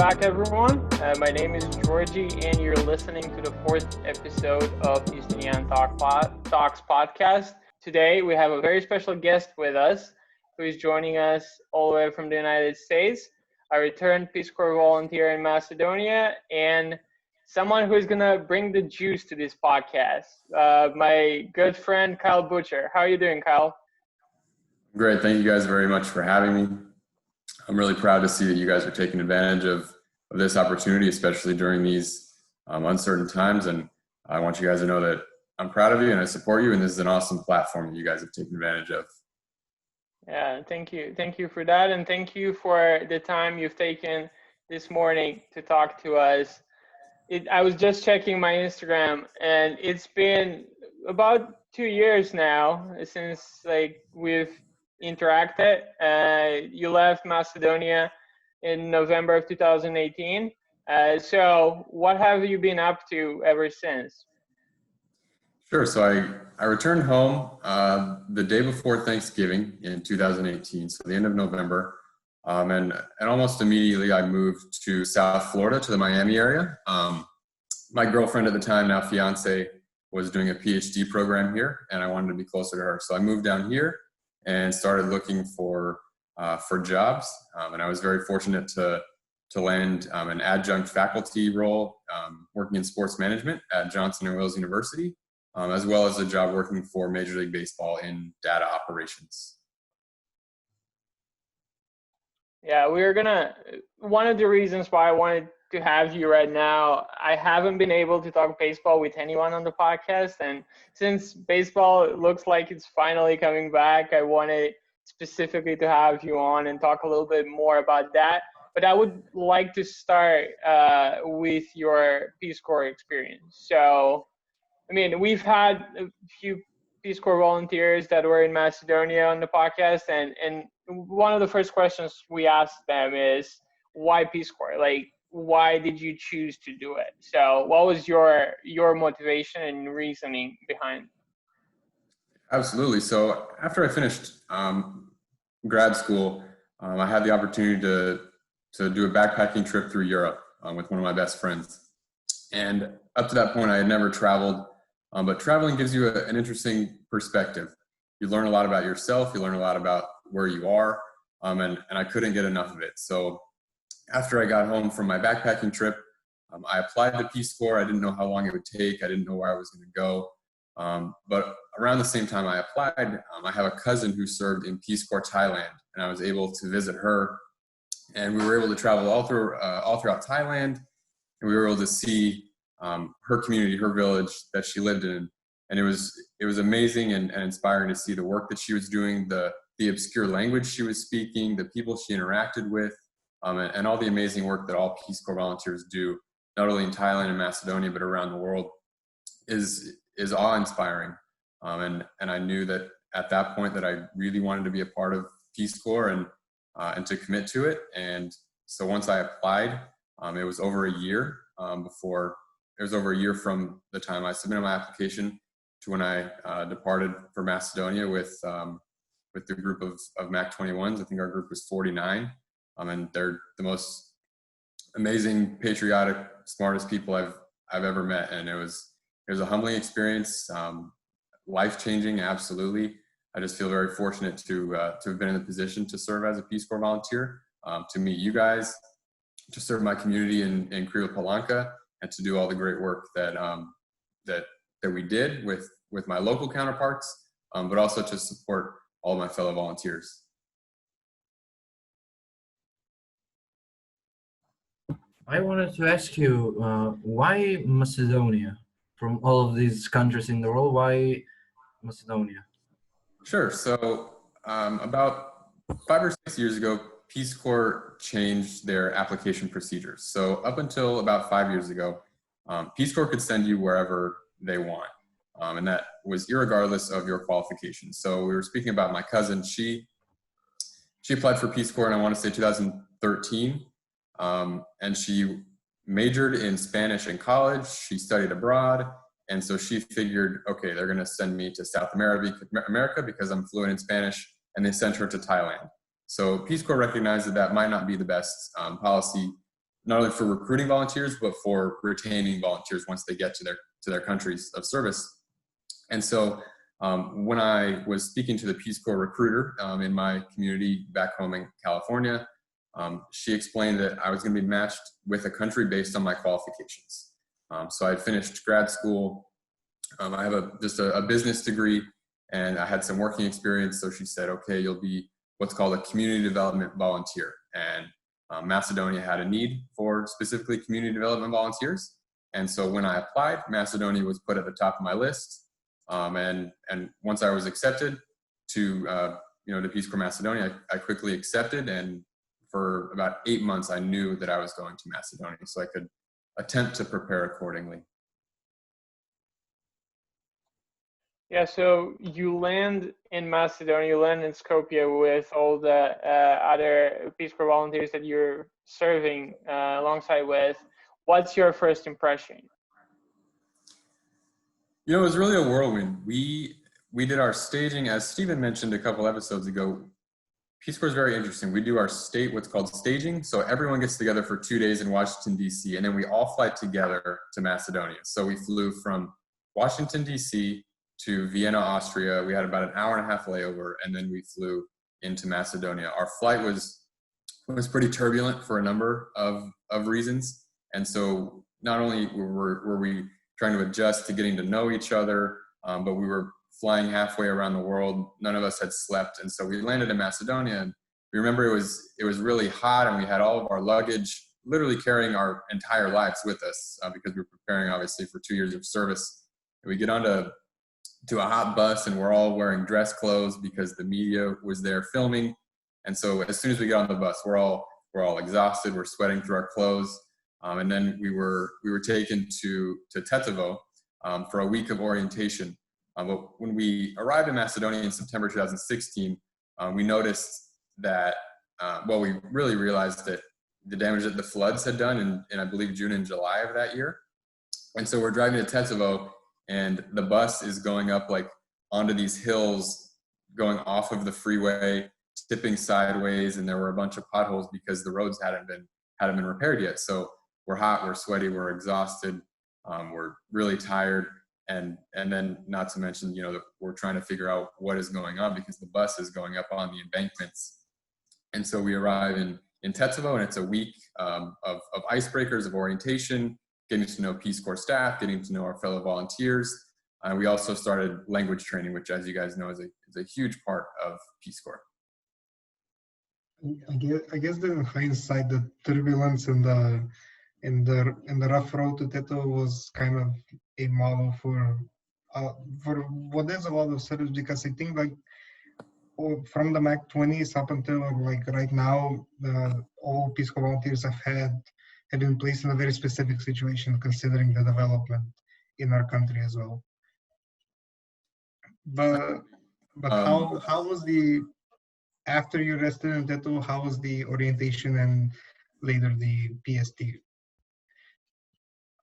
back, everyone. My name is Georgie, and you're listening to the fourth episode of Justinian Talks podcast. Today, we have a very special guest with us who is joining us all the way from the United States, a returned Peace Corps volunteer in Macedonia, and someone who is going to bring the juice to this podcast, my good friend, Kyle Butcher. How are you doing, Kyle? Great. Thank you guys very much for having me. I'm really proud to see that you guys are taking advantage of this opportunity, especially during these uncertain times. And I want you guys to know that I'm proud of you and I support you. And this is an awesome platform that you guys have taken advantage of. Yeah, thank you. Thank you for that. And thank you for the time you've taken this morning to talk to us. I was just checking my Instagram, and it's been about 2 years now since we've interacted. You left Macedonia in November of 2018. So what have you been up to ever since? Sure. So I returned home the day before Thanksgiving in 2018, so the end of November. And almost immediately I moved to South Florida, to the Miami area. My girlfriend at the time, now fiance, was doing a PhD program here, and I wanted to be closer to her. So I moved down here and started looking for jobs. And I was very fortunate to land an adjunct faculty role working in sports management at Johnson & Wales University, as well as a job working for Major League Baseball in data operations. Yeah, one of the reasons why I wanted to have you right now, I haven't been able to talk baseball with anyone on the podcast, and since baseball looks like it's finally coming back, I wanted specifically to have you on and talk a little bit more about that. But I would like to start with your Peace Corps experience. So, I mean, we've had a few Peace Corps volunteers that were in Macedonia on the podcast, and one of the first questions we asked them is, why Peace Corps? Why did you choose to do it? So what was your motivation and reasoning behind? Absolutely. So after I finished grad school, I had the opportunity to do a backpacking trip through Europe with one of my best friends. And up to that point, I had never traveled, but traveling gives you an interesting perspective. You learn a lot about yourself. You learn a lot about where you are, and I couldn't get enough of it. So after I got home from my backpacking trip, I applied to Peace Corps. I didn't know how long it would take. I didn't know where I was going to go. But around the same time I applied, I have a cousin who served in Peace Corps Thailand, and I was able to visit her. And we were able to travel all throughout Thailand, and we were able to see her community, her village that she lived in. And it was amazing and inspiring to see the work that she was doing, the obscure language she was speaking, the people she interacted with. And all the amazing work that all Peace Corps volunteers do, not only in Thailand and Macedonia, but around the world, is awe-inspiring. And I knew that at that point that I really wanted to be a part of Peace Corps and to commit to it. And so once I applied, it was over a year from the time I submitted my application to when I departed for Macedonia with the group of MAC 21s. I think our group was 49. And they're the most amazing, patriotic, smartest people I've ever met. And it was a humbling experience, life-changing, absolutely. I just feel very fortunate to have been in the position to serve as a Peace Corps volunteer, to meet you guys, to serve my community in Kriva, Palanka, and to do all the great work that we did with my local counterparts, but also to support all my fellow volunteers. I wanted to ask you, why Macedonia? From all of these countries in the world, why Macedonia? Sure. So about 5 or 6 years ago, Peace Corps changed their application procedures. So up until about 5 years ago, Peace Corps could send you wherever they want. And that was irregardless of your qualifications. So we were speaking about my cousin. She applied for Peace Corps in, I want to say, 2013. And she majored in Spanish in college. She studied abroad. And so she figured, okay, they're going to send me to South America because I'm fluent in Spanish. And they sent her to Thailand. So Peace Corps recognized that might not be the best policy not only for recruiting volunteers, but for retaining volunteers once they get to their countries of service. And so when I was speaking to the Peace Corps recruiter in my community back home in California, she explained that I was going to be matched with a country based on my qualifications. So I had finished grad school. I have just a business degree, and I had some working experience. So she said, okay, you'll be what's called a community development volunteer. And Macedonia had a need for specifically community development volunteers. And so when I applied, Macedonia was put at the top of my list. And once I was accepted to the Peace Corps Macedonia, I quickly accepted. And for about 8 months, I knew that I was going to Macedonia, so I could attempt to prepare accordingly. Yeah, so you land in Macedonia, you land in Skopje with all the other Peace Corps volunteers that you're serving alongside with. What's your first impression? It was really a whirlwind. We did our staging, as Stephen mentioned a couple episodes ago. Peace Corps is very interesting. We do our what's called staging. So everyone gets together for 2 days in Washington, D.C., and then we all fly together to Macedonia. So we flew from Washington, D.C. to Vienna, Austria. We had about an hour and a half layover, and then we flew into Macedonia. Our flight was pretty turbulent for a number of reasons. And so not only were we trying to adjust to getting to know each other, but we were flying halfway around the world. None of us had slept. And so we landed in Macedonia, and we remember it was really hot, and we had all of our luggage, literally carrying our entire lives with us because we were preparing obviously for 2 years of service. And we get onto a hot bus, and we're all wearing dress clothes because the media was there filming. And so as soon as we get on the bus, we're all exhausted. We're sweating through our clothes. And then we were taken to Tetovo for a week of orientation. But when we arrived in Macedonia in September 2016, we noticed that, we really realized that the damage that the floods had done in I believe June and July of that year. And so we're driving to Tetovo, and the bus is going up like onto these hills, going off of the freeway, tipping sideways, and there were a bunch of potholes because the roads hadn't been repaired yet. So we're hot, we're sweaty, we're exhausted, we're really tired, and then not to mention, that we're trying to figure out what is going on because the bus is going up on the embankments. And so we arrive in Tetovo, and it's a week of icebreakers, of orientation, getting to know Peace Corps staff, getting to know our fellow volunteers. We also started language training, which, as you guys know, is a huge part of Peace Corps. I guess that in hindsight, the turbulence and the rough road to Teto was kind of a model for what is a lot of service, because I think from the MAC 20s up until right now, all Peace Corps volunteers have been placed in a very specific situation considering the development in our country as well. But how was after you rested in Teto, how was the orientation and later the PST?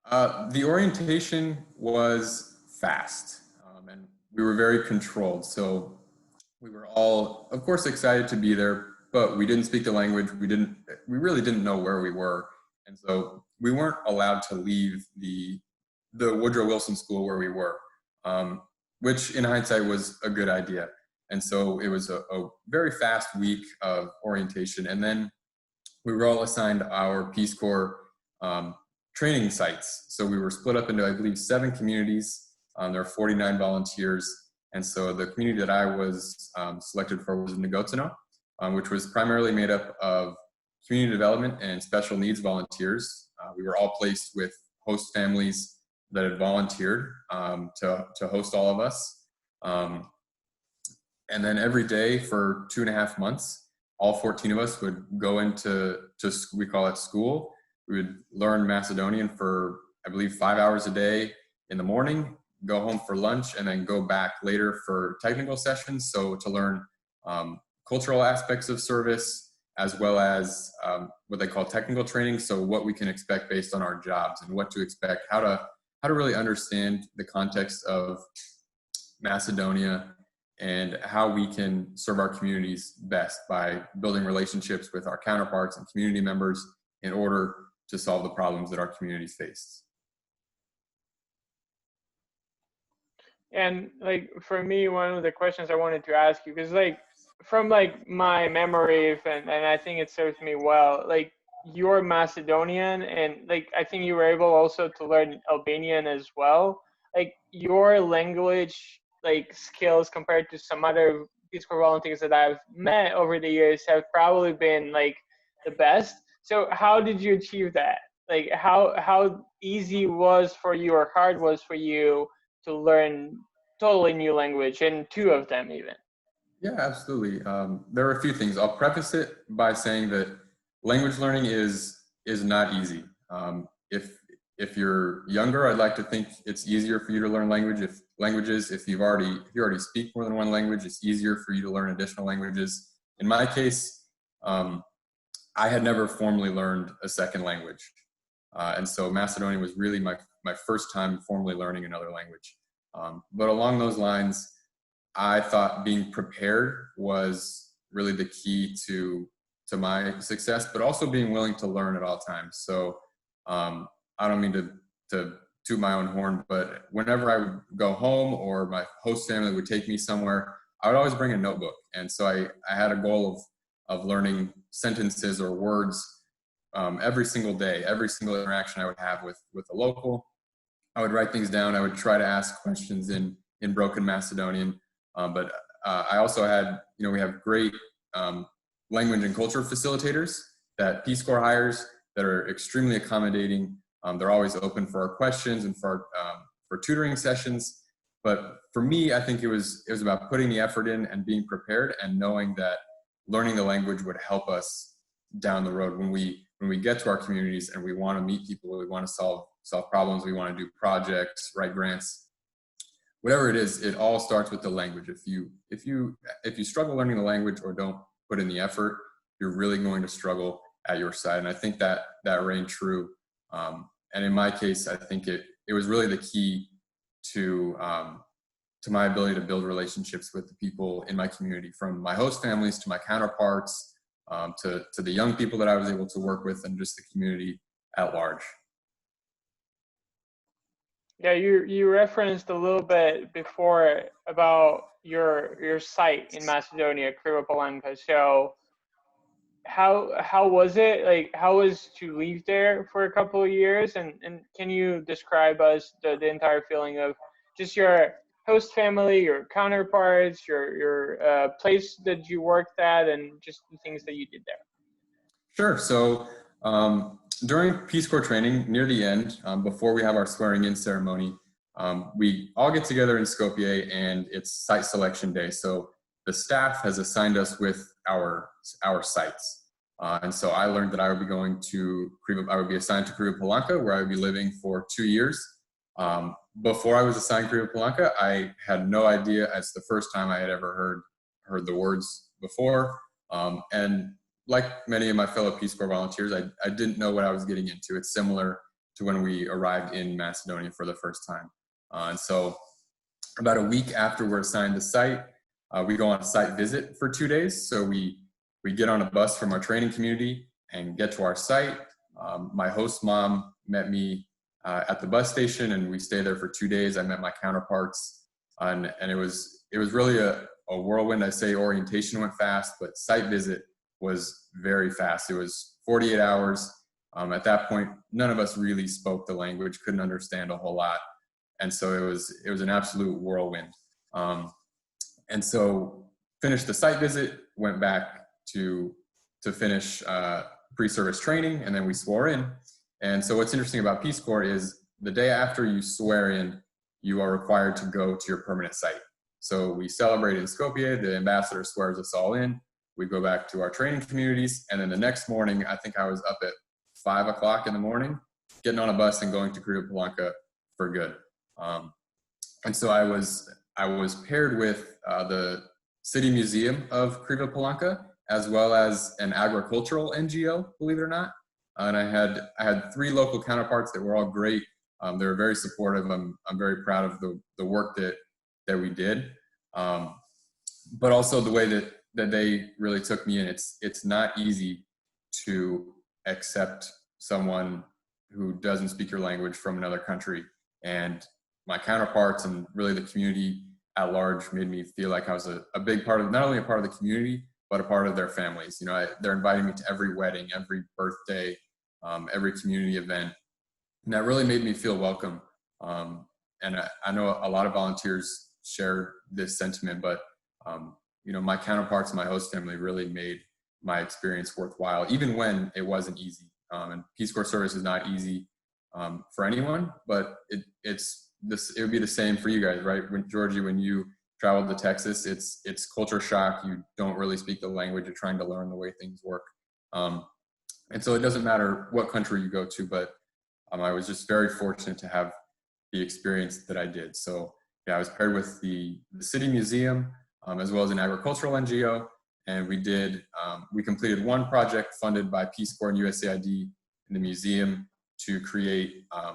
The orientation was fast, and we were very controlled. So we were all, of course, excited to be there, but we didn't speak the language. We really didn't know where we were. And so we weren't allowed to leave the Woodrow Wilson School where we were, which in hindsight was a good idea. And so it was a very fast week of orientation. And then we were all assigned our Peace Corps training sites. So we were split up into, I believe, 7 communities. There are 49 volunteers. And so the community that I was selected for was Nikola, which was primarily made up of community development and special needs volunteers. We were all placed with host families that had volunteered to host all of us. And then every day for 2.5 months, all 14 of us would go into we call it school. We would learn Macedonian for, I believe, 5 hours a day in the morning, go home for lunch, and then go back later for technical sessions. So to learn cultural aspects of service, as well as what they call technical training. So what we can expect based on our jobs and what to expect, how to really understand the context of Macedonia and how we can serve our communities best by building relationships with our counterparts and community members in order solve the problems that our communities faced. And like for me, one of the questions I wanted to ask you, because like from like my memory, and I think it serves me well, like you're Macedonian, and like I think you were able also to learn Albanian as well. Like your language like skills compared to some other Peace Corps volunteers that I've met over the years have probably been like the best. So how did you achieve that? Like how easy was for you or hard was for you to learn totally new language, and two of them even? Yeah, absolutely. There are a few things. I'll preface it by saying that language learning is not easy. If you're younger, I'd like to think it's easier for you to learn languages. If you already speak more than one language, it's easier for you to learn additional languages. In my case, I had never formally learned a second language, and so Macedonian was really my first time formally learning another language. But along those lines, I thought being prepared was really the key to my success, but also being willing to learn at all times. So I don't mean to toot my own horn, but whenever I would go home or my host family would take me somewhere, I would always bring a notebook. And so I had a goal of learning sentences or words every single day, every single interaction I would have with a local. I would write things down. I would try to ask questions in broken Macedonian. But I also had, we have great language and culture facilitators that Peace Corps hires that are extremely accommodating. They're always open for our questions and for tutoring sessions. But for me, I think it was about putting the effort in and being prepared and knowing that learning the language would help us down the road when we get to our communities and we want to meet people, we want to solve problems, we want to do projects, write grants, whatever it is. It all starts with the language. If you struggle learning the language or don't put in the effort, you're really going to struggle at your side. And I think that reigned true. And in my case, I think it was really the key to my ability to build relationships with the people in my community, from my host families to my counterparts, to the young people that I was able to work with, and just the community at large. Yeah, you referenced a little bit before about your site in Macedonia, Kriva, Palanka. So how was it? Like, how was to leave there for a couple of years? And can you describe us the entire feeling of just your host family, your counterparts, your place that you worked at, and just the things that you did there? Sure. So during Peace Corps training, near the end, before we have our swearing in ceremony, we all get together in Skopje, and it's site selection day. So the staff has assigned us with our sites. And so I learned that I would be going to Kriva, I would be assigned to Kriva Palanka, where I would be living for 2 years. Before I was assigned Kriva Palanka, I had no idea. It's the first time I had ever heard the words before. And like many of my fellow Peace Corps volunteers, I didn't know what I was getting into. It's similar to when we arrived in Macedonia for the first time. And so about a week after we're assigned the site, we go on a site visit for 2 days. So we get on a bus from our training community and get to our site. My host mom met me at the bus station, and we stayed there for 2 days. I met my counterparts, and it was really a whirlwind. I say orientation went fast, but site visit was very fast. It was 48 hours. At that point, none of us really spoke the language, couldn't understand a whole lot. And so it was an absolute whirlwind. And so finished the site visit, went back to finish pre-service training, and then we swore in. And so what's interesting about Peace Corps is the day after you swear in, you are required to go to your permanent site. So we celebrate in Skopje, the ambassador swears us all in, we go back to our training communities, and then the next morning, I think I was up at 5 o'clock in the morning, getting on a bus and going to Kriva Palanka for good. And so I was paired with the City Museum of Kriva Palanka, as well as an agricultural NGO, believe it or not. And I had 3 local counterparts that were all great. They were very supportive. I'm very proud of the work that we did, but also the way that they really took me in. It's not easy to accept someone who doesn't speak your language from another country. And my counterparts and really the community at large made me feel like I was a big part of, not only a part of the community, but a part of their families. You know, they're inviting me to every wedding, every birthday, every community event. And that really made me feel welcome. And I know a lot of volunteers share this sentiment, but you know, my counterparts and my host family really made my experience worthwhile, even when it wasn't easy. And Peace Corps service is not easy for anyone, but it would be the same for you guys, right? Georgie, when you traveled to Texas, it's culture shock. You don't really speak the language. You're trying to learn the way things work. And so it doesn't matter what country you go to, but I was just very fortunate to have the experience that I did. So yeah, I was paired with the City Museum, as well as an agricultural NGO. And we completed one project funded by Peace Corps and USAID in the museum to create a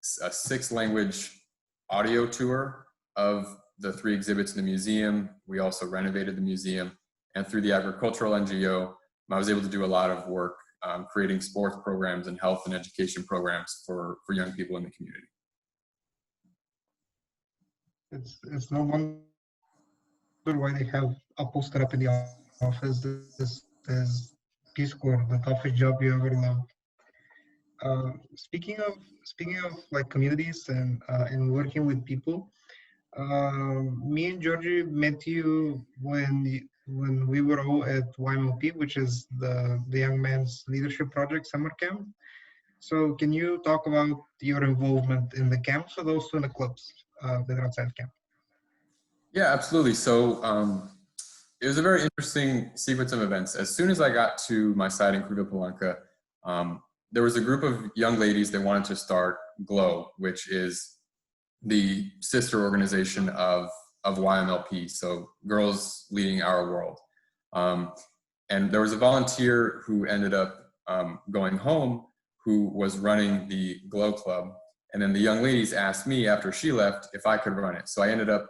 6-language audio tour of the 3 exhibits in the museum. We also renovated the museum. And through the agricultural NGO, I was able to do a lot of work creating sports programs and health and education programs for young people in the community. It's no wonder why they have a poster up in the office. This is Peace Corps, the toughest job you ever loved. Speaking of like communities and working with people, me and Georgie met you when we were all at YMLP, which is the Young Men's Leadership Project summer camp. So can you talk about your involvement in the camps, but also in the clubs that are outside camp? Yeah, absolutely. So it was a very interesting sequence of events. As soon as I got to my site in Kriva, Palanka, there was a group of young ladies that wanted to start GLOW, which is the sister organization of YMLP, so Girls Leading Our World. And there was a volunteer who ended up going home who was running the GLOW Club. And then the young ladies asked me after she left if I could run it. So I ended up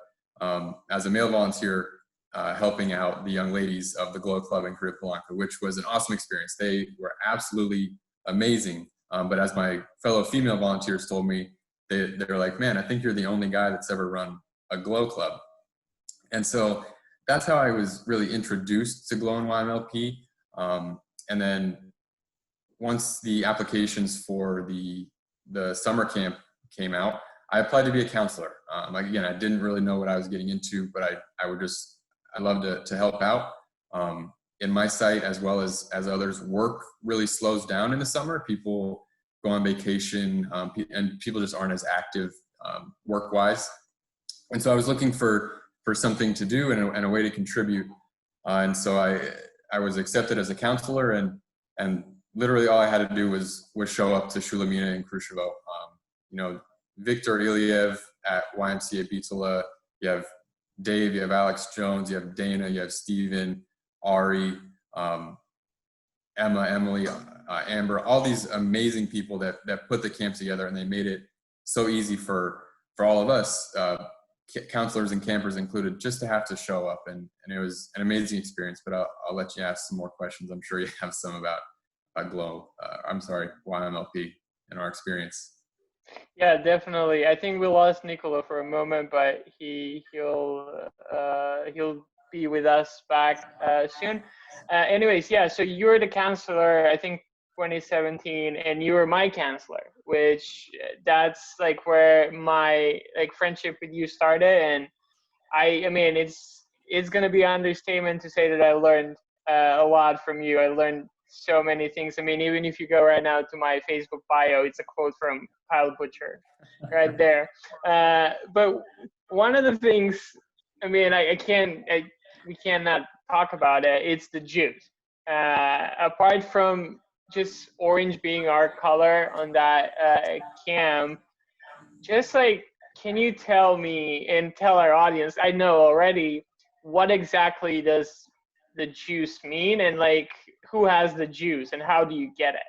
as a male volunteer helping out the young ladies of the GLOW Club in Kriva, Palanka, which was an awesome experience. They were absolutely amazing. But as my fellow female volunteers told me, they were like, man, I think you're the only guy that's ever run a GLOW Club. And so that's how I was really introduced to GLOW and YMLP. And then once the applications for the summer camp came out, I applied to be a counselor. Again, I didn't really know what I was getting into, but I loved to help out. In my site, as well as others, work really slows down in the summer. People go on vacation, and people just aren't as active work-wise. And so I was looking for something to do and a way to contribute. And so I was accepted as a counselor, and literally all I had to do was show up to Shulamina and Krushevo. You know, Victor Iliev at YMCA Bitola, you have Dave, you have Alex Jones, you have Dana, you have Steven, Ari, Emma, Emily, Amber, all these amazing people that put the camp together, and they made it so easy for all of us, counselors and campers included, just to have to show up. And it was an amazing experience, but I'll let you ask some more questions. I'm sure you have some about YMLP and our experience. Yeah, definitely. I think we lost Nikola for a moment, but he'll be with us back soon. Anyways, yeah. So you were the counselor, I think 2017, and you were my counselor, which that's like where my friendship with you started. And I mean, it's gonna be an understatement to say that I learned a lot from you. I learned so many things. I mean, even if you go right now to my Facebook bio, it's a quote from Kyle Butcher right there. But one of the things, I mean, we cannot talk about it. It's the juice. Apart from just orange being our color on that camp, just can you tell me and tell our audience, I know already, what exactly does the juice mean, and who has the juice and how do you get it?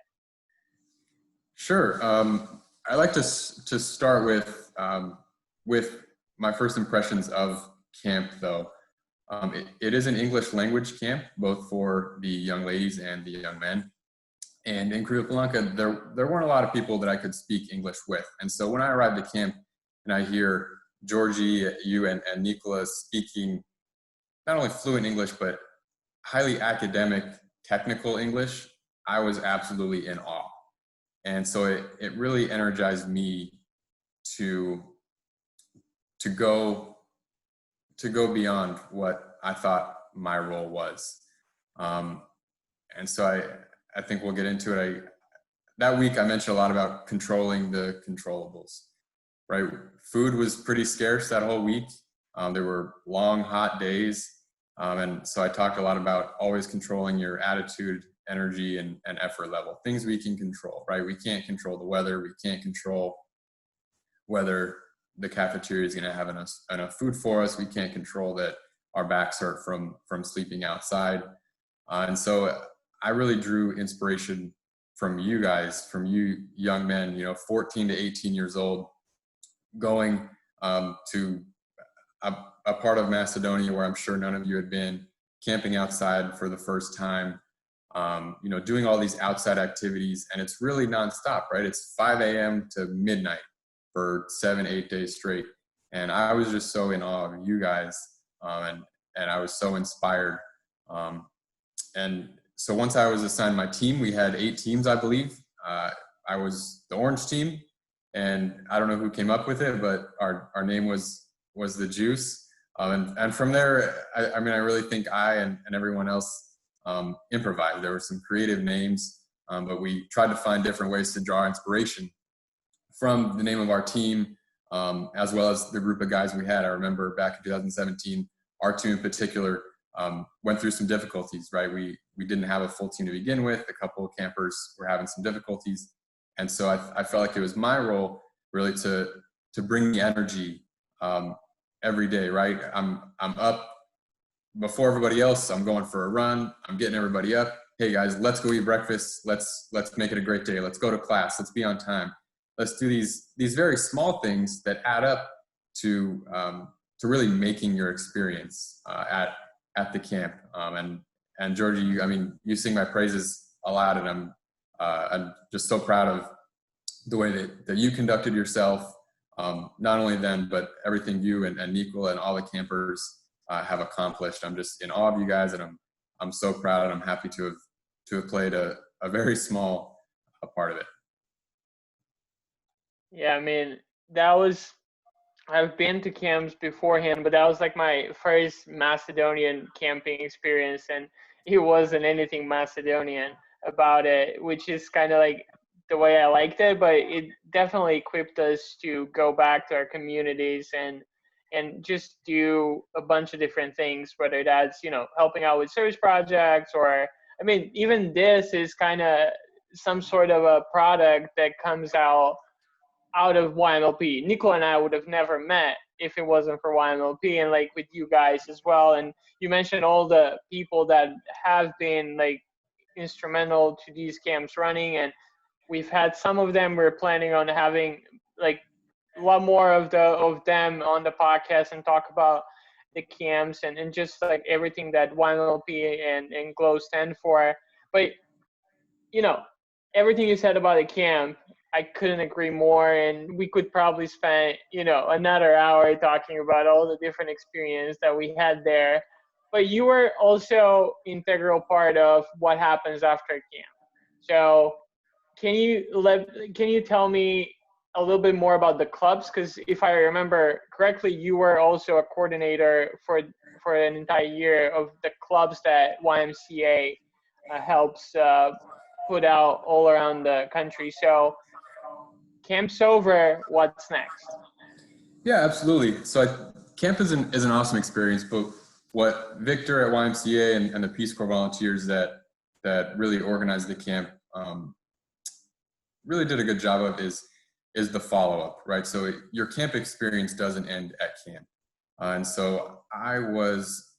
Sure. I like to start with my first impressions of camp, though. It is an English language camp, both for the young ladies and the young men. And in Kriva Palanka, there weren't a lot of people that I could speak English with. And so when I arrived at camp and I hear Georgie, you and Nikola speaking not only fluent English, but highly academic, technical English, I was absolutely in awe. And so it really energized me to go beyond what I thought my role was. And so I think we'll get into it. That week I mentioned a lot about controlling the controllables, right? Food was pretty scarce that whole week. There were long, hot days. And so I talked a lot about always controlling your attitude, energy, and effort level, things we can control, right? We can't control the weather. We can't control whether the cafeteria is going to have enough food for us. We can't control that our backs hurt from sleeping outside. And so I really drew inspiration from you guys, from you young men, 14 to 18 years old, going to a part of Macedonia where I'm sure none of you had been, camping outside for the first time, doing all these outside activities, and it's really nonstop, right? It's 5 a.m. to midnight for 7-8 days straight. And I was just so in awe of you guys, and I was so inspired. And so once I was assigned my team, we had 8 teams, I believe. I was the orange team, and I don't know who came up with it, but our name was the Juice. And from there, I really think I and everyone else improvised. There were some creative names, but we tried to find different ways to draw inspiration from the name of our team, as well as the group of guys we had. I remember back in 2017, our team in particular went through some difficulties, right? We didn't have a full team to begin with. A couple of campers were having some difficulties. And so I felt like it was my role really to bring the energy every day, right? I'm up before everybody else. I'm going for a run. I'm getting everybody up. Hey guys, let's go eat breakfast. Let's make it a great day. Let's go to class. Let's be on time. Let's do these very small things that add up to really making your experience at the camp. And Georgie, you sing my praises a lot, and I'm just so proud of the way that you conducted yourself. Not only then, but everything you and Nikola and all the campers have accomplished. I'm just in awe of you guys, and I'm so proud, and I'm happy to have played a very small part of it. Yeah, I've been to camps beforehand, but that was like my first Macedonian camping experience, and it wasn't anything Macedonian about it, which is kind of like the way I liked it, but it definitely equipped us to go back to our communities and just do a bunch of different things, whether that's, helping out with service projects, or, even this is kind of some sort of a product that comes out of YMLP. Nikola and I would have never met if it wasn't for YMLP, and like with you guys as well. And you mentioned all the people that have been like instrumental to these camps running, and we've had some of them. We're planning on having like a lot more of them on the podcast and talk about the camps and just like everything that YMLP and GLOW stand for. But everything you said about the camp, I couldn't agree more, and we could probably spend another hour talking about all the different experience that we had there. But you were also integral part of what happens after camp. So can you tell me a little bit more about the clubs? Because if I remember correctly, you were also a coordinator for an entire year of the clubs that YMCA helps put out all around the country. So camp's over, what's next? Yeah, absolutely. So camp is an awesome experience, but what Victor at YMCA and the Peace Corps volunteers that really organized the camp really did a good job of is the follow-up, right? So your camp experience doesn't end at camp. And so I was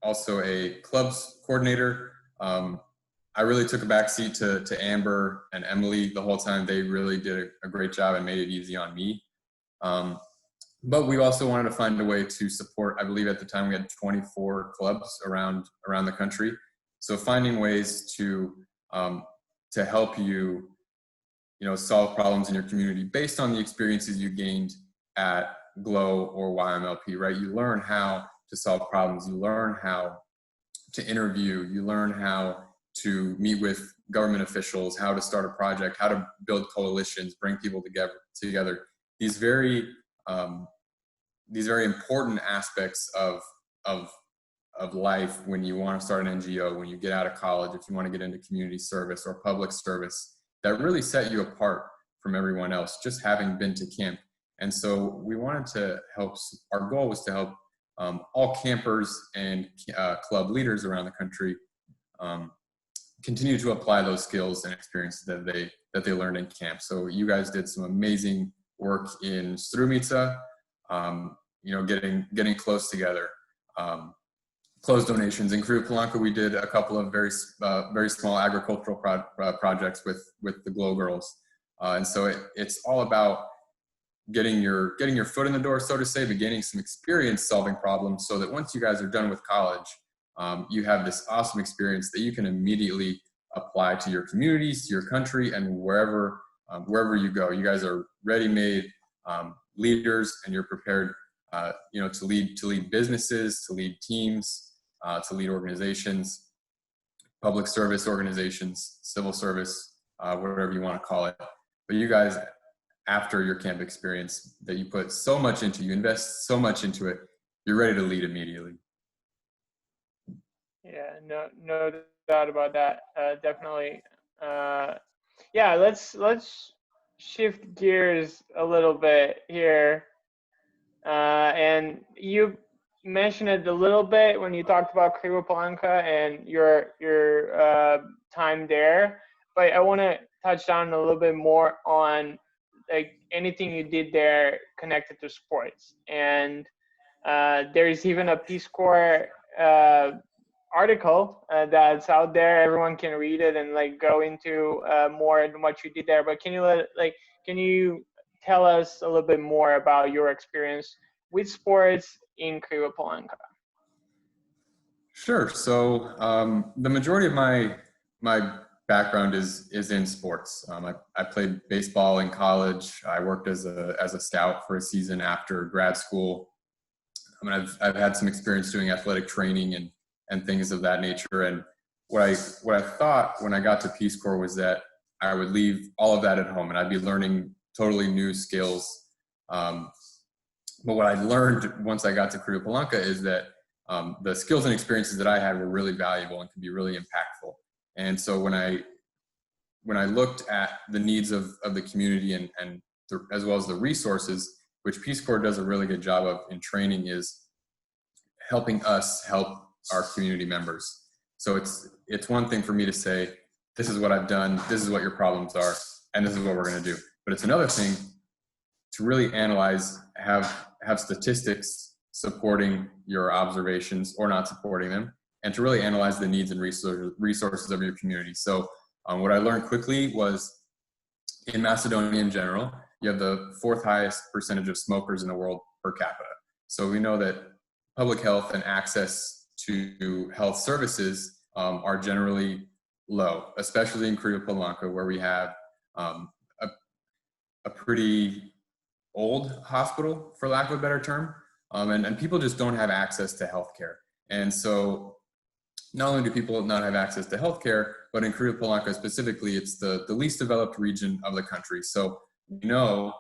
also a clubs coordinator. I really took a backseat to Amber and Emily the whole time. They really did a great job and made it easy on me. But we also wanted to find a way to support, I believe at the time we had 24 clubs around the country. So finding ways to to help you, solve problems in your community based on the experiences you gained at GLOW or YMLP, right? You learn how to solve problems. You learn how to interview. You learn how to meet with government officials, how to start a project, how to build coalitions, bring people together. These very important aspects of life when you want to start an NGO, when you get out of college, if you want to get into community service or public service, that really set you apart from everyone else, just having been to camp. And so we wanted to help, our goal was to help all campers and club leaders around the country continue to apply those skills and experiences that they learned in camp. So you guys did some amazing work in Strumica, getting close together. Closed donations. In Kriva Palanka, we did a couple of very small agricultural projects with the GLOW girls, and so it's all about getting your foot in the door, so to say, but gaining some experience solving problems, so that once you guys are done with college, you have this awesome experience that you can immediately apply to your communities, to your country, and wherever you go. You guys are ready-made leaders, and you're prepared, to lead businesses, to lead teams. To lead organizations, public service organizations, civil service, whatever you want to call it. But you guys, after your camp experience that you put so much into, you invest so much into it, you're ready to lead immediately. Yeah, no doubt about that. Definitely. Yeah, let's shift gears a little bit here. And you mentioned it a little bit when you talked about Kriva Palanka and your time there, but I want to touch down a little bit more on like anything you did there connected to sports. And there's even a Peace Corps article that's out there. Everyone can read it and like go into more in what you did there. But can you tell us a little bit more about your experience with sports in Kriva Palanka? Sure. So the majority of my background is in sports. I played baseball in college. I worked as a scout for a season after grad school. I've had some experience doing athletic training and things of that nature. And what I thought when I got to Peace Corps was that I would leave all of that at home and I'd be learning totally new skills. But what I learned once I got to Kriva Palanka is that the skills and experiences that I had were really valuable and could be really impactful. And so when I looked at the needs of the community and as well as the resources, which Peace Corps does a really good job of in training, is helping us help our community members. So it's one thing for me to say, this is what I've done, this is what your problems are, and this is what we're going to do. But it's another thing to really analyze, have statistics supporting your observations or not supporting them, and to really analyze the needs and resources of your community. So what I learned quickly was in Macedonia in general, you have the 4th highest percentage of smokers in the world per capita. So we know that public health and access to health services are generally low, especially in Kriva Palanka, where we have a pretty old hospital, for lack of a better term, and people just don't have access to healthcare. And so not only do people not have access to healthcare, but in Kriva Palanka specifically, it's the least developed region of the country. So we know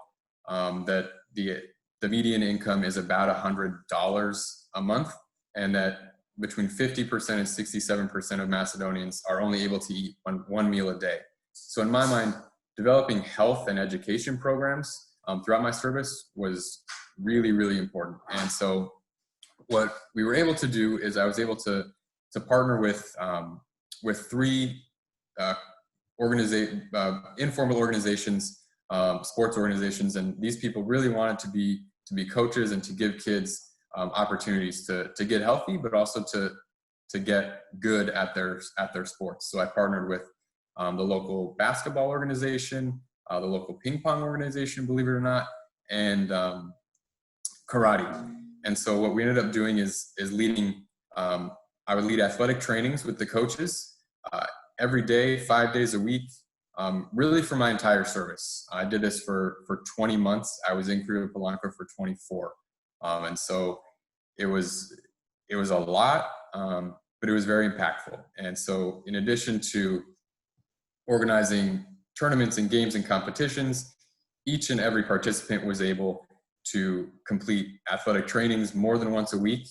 that the median income is about $100 a month, and that between 50% and 67% of Macedonians are only able to eat one meal a day. So in my mind, developing health and education programs throughout my service was really, really important. And so what we were able to do is I was able to partner with 3 informal organizations, sports organizations, and these people really wanted to be coaches and to give kids opportunities to get healthy, but also to get good at their sports. So I partnered with the local basketball organization, the local ping pong organization, believe it or not, and karate. And so what we ended up doing is leading. I would lead athletic trainings with the coaches. every day, 5 days a week, really for my entire service. I did this for 20 months. I was in Kriva Palanka for 24. And so it was a lot, but it was very impactful. And so in addition to organizing tournaments and games and competitions, each and every participant was able to complete athletic trainings more than once a week.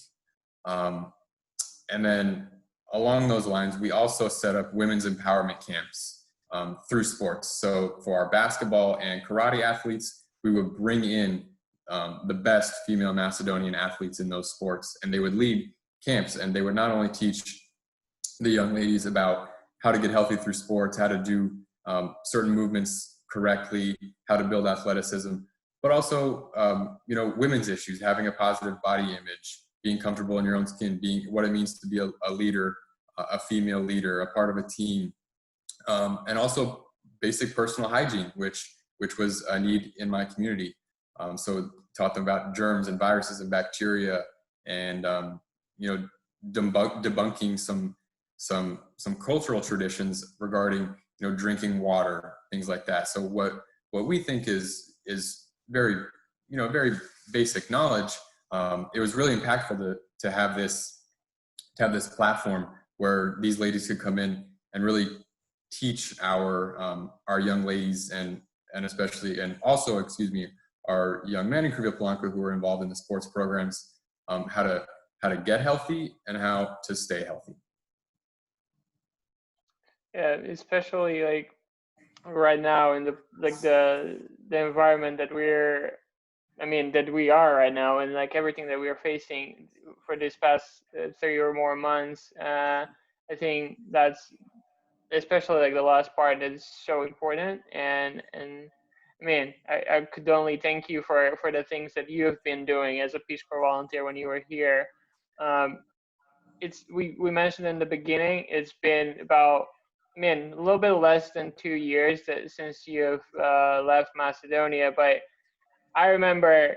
And then along those lines, we also set up women's empowerment camps through sports. So for our basketball and karate athletes, we would bring in the best female Macedonian athletes in those sports, and they would lead camps, and they would not only teach the young ladies about how to get healthy through sports, how to do certain movements correctly, how to build athleticism, but also, women's issues, having a positive body image, being comfortable in your own skin, being what it means to be a leader, a female leader, a part of a team, and also basic personal hygiene, which was a need in my community. So taught them about germs and viruses and bacteria, and debunking some cultural traditions regarding drinking water, things like that. So what we think is very very basic knowledge. It was really impactful to have this platform where these ladies could come in and really teach our young ladies and especially and also our young men in Kriva Palanka who were involved in the sports programs, how to get healthy and how to stay healthy. Yeah, especially like right now in the environment that we are right now, and like everything that we are facing for this past 30 or more months. I think that's especially like the last part that is so important, and I could only thank you for the things that you have been doing as a Peace Corps volunteer when you were here. We mentioned in the beginning, it's been about a little bit less than 2 years since you've left Macedonia, but I remember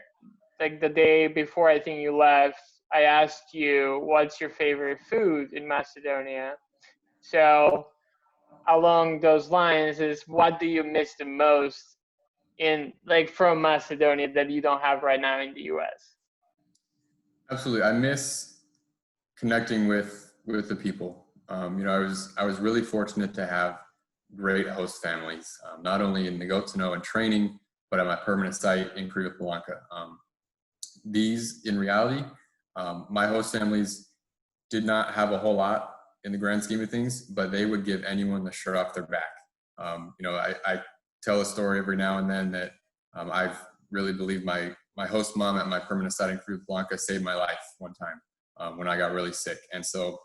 like the day before I think you left, I asked you what's your favorite food in Macedonia. So along those lines is, what do you miss the most from Macedonia that you don't have right now in the US? Absolutely. I miss connecting with the people. I was really fortunate to have great host families, not only in Nikola and training, but at my permanent site in Kriva Palanka. These, in reality, my host families did not have a whole lot in the grand scheme of things, but they would give anyone the shirt off their back. I tell a story every now and then that I've really believed my host mom at my permanent site in Kriva Palanka saved my life one time when I got really sick. And so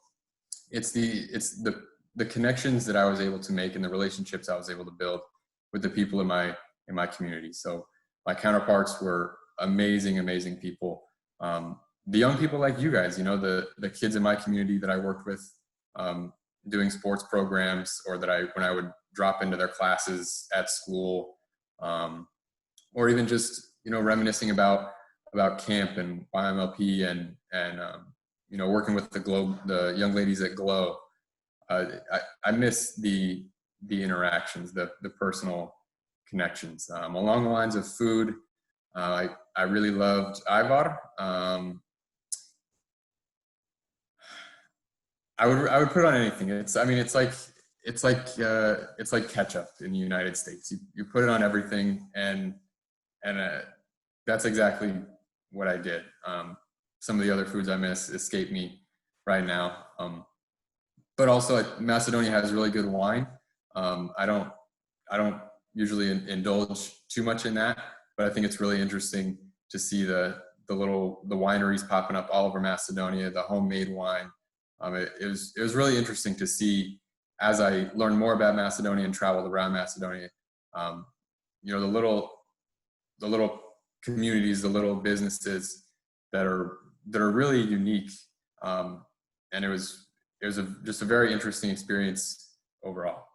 it's the connections that I was able to make and the relationships I was able to build with the people in my community. So my counterparts were amazing people. The young people like you guys, the kids in my community that I worked with, doing sports programs, or when I would drop into their classes at school, or even just reminiscing about camp and YMLP and working with the young ladies at Glow. I miss the interactions, the personal connections. Along the lines of food, I really loved Ivar. I would put it on anything. It's like ketchup in the United States. You put it on everything, and that's exactly what I did. Some of the other foods I miss escape me right now. But also Macedonia has really good wine. I don't usually indulge too much in that, but I think it's really interesting to see the wineries popping up all over Macedonia, the homemade wine. It was really interesting to see as I learned more about Macedonia and traveled around Macedonia. The little communities, the little businesses that are really unique, and it was just a very interesting experience overall.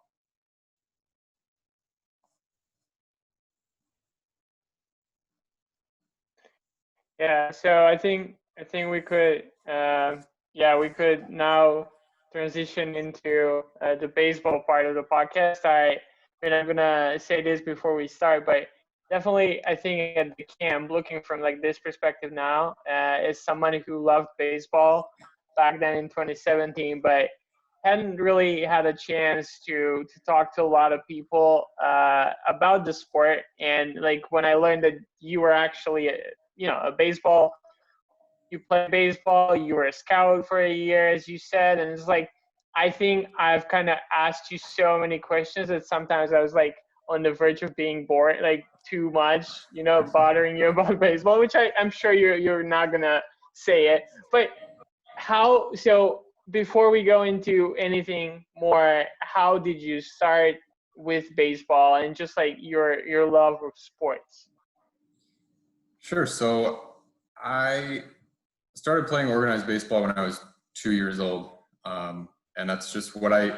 Yeah, so I think we could we could now transition into the baseball part of the podcast. I'm gonna say this before we start, but definitely, I think at the camp, looking from like this perspective now, as someone who loved baseball back then in 2017, but hadn't really had a chance to talk to a lot of people about the sport. And like when I learned that you were actually a baseball, you played baseball, you were a scout for a year, as you said, and it's like I think I've kind of asked you so many questions that sometimes I was like on the verge of being bored, like too much, bothering you about baseball, which I'm sure you're not gonna say it. But so before we go into anything more, how did you start with baseball and just like your love of sports? Sure. So I started playing organized baseball when I was 2 years old, and that's just what I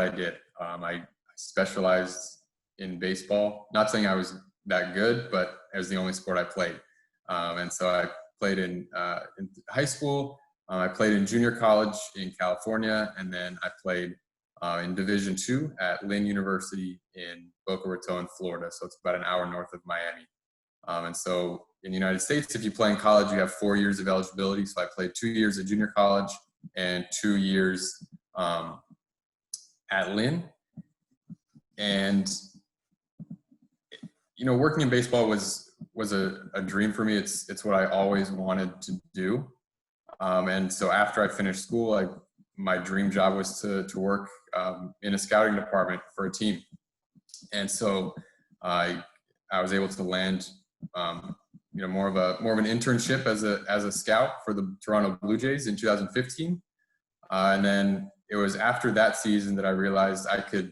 did. I specialized in baseball. Not saying I was that good, but it was the only sport I played. And so I played in high school. I played in junior college in California, and then I played in Division II at Lynn University in Boca Raton, Florida. So it's about an hour north of Miami. And so in the United States, if you play in college, you have 4 years of eligibility. So I played 2 years at junior college and 2 years at Lynn. And, working in baseball was a dream for me. It's what I always wanted to do. And so after I finished school, my dream job was to work in a scouting department for a team. And so I was able to land more of an internship as a scout for the Toronto Blue Jays in 2015. And then it was after that season that I realized I could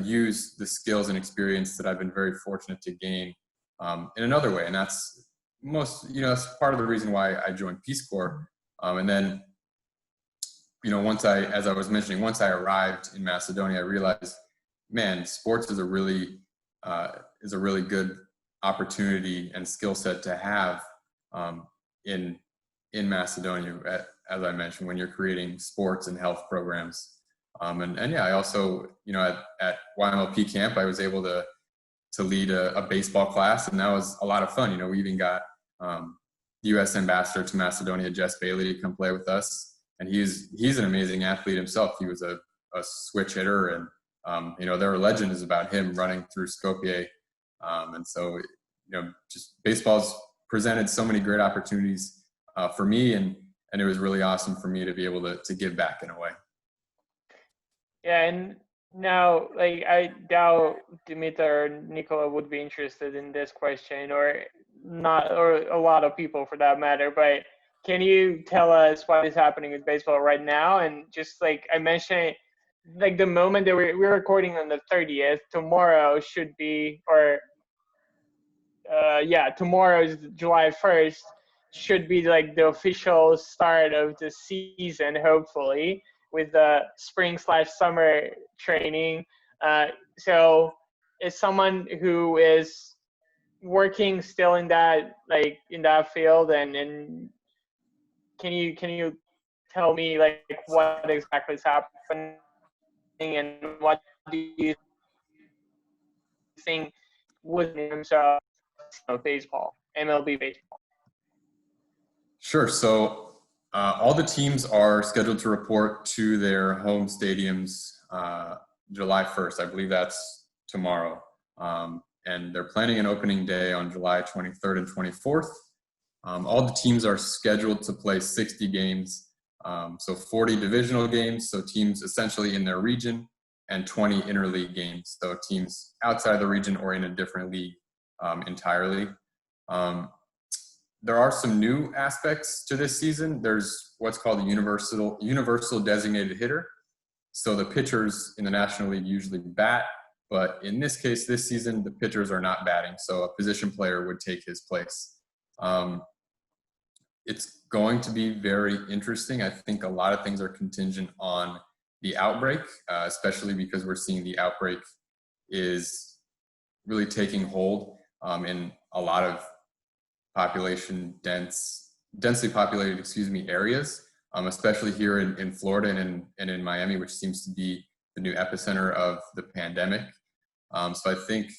use the skills and experience that I've been very fortunate to gain in another way. And that's that's part of the reason why I joined Peace Corps. And then, once I arrived in Macedonia, I realized, man, sports is a really good opportunity and skill set to have in Macedonia, as I mentioned, when you're creating sports and health programs. I also, at YMLP camp, I was able to lead a baseball class, and that was a lot of fun. We even got the U.S. ambassador to Macedonia, Jess Bailey, to come play with us, and he's an amazing athlete himself. He was a switch hitter, and their legend is about him running through Skopje. And so, just baseball's presented so many great opportunities for me, and it was really awesome for me to be able to give back in a way. Yeah, and now, like, I doubt Dimitar or Nikola would be interested in this question, or not, or a lot of people for that matter. But can you tell us what is happening with baseball right now? And just like I mentioned, like the moment that we're recording on the 30th, tomorrow should be, or tomorrow is July 1st, should be like the official start of the season, hopefully, with the spring/summer training. So as someone who is working still in that field, and can you tell me like what exactly is happening and what do you think would in terms of baseball, MLB baseball? Sure. So all the teams are scheduled to report to their home stadiums July 1st. I believe that's tomorrow. And they're planning an opening day on July 23rd and 24th. All the teams are scheduled to play 60 games. So 40 divisional games, so teams essentially in their region, and 20 interleague games, so teams outside of the region or in a different league entirely. There are some new aspects to this season. There's what's called a universal designated hitter. So the pitchers in the National League usually bat, but in this case, this season, the pitchers are not batting, so a position player would take his place. It's going to be very interesting. I think a lot of things are contingent on the outbreak, especially because we're seeing the outbreak is really taking hold in a lot of densely populated, areas. especially here in Florida and in Miami, which seems to be the new epicenter of the pandemic. So I think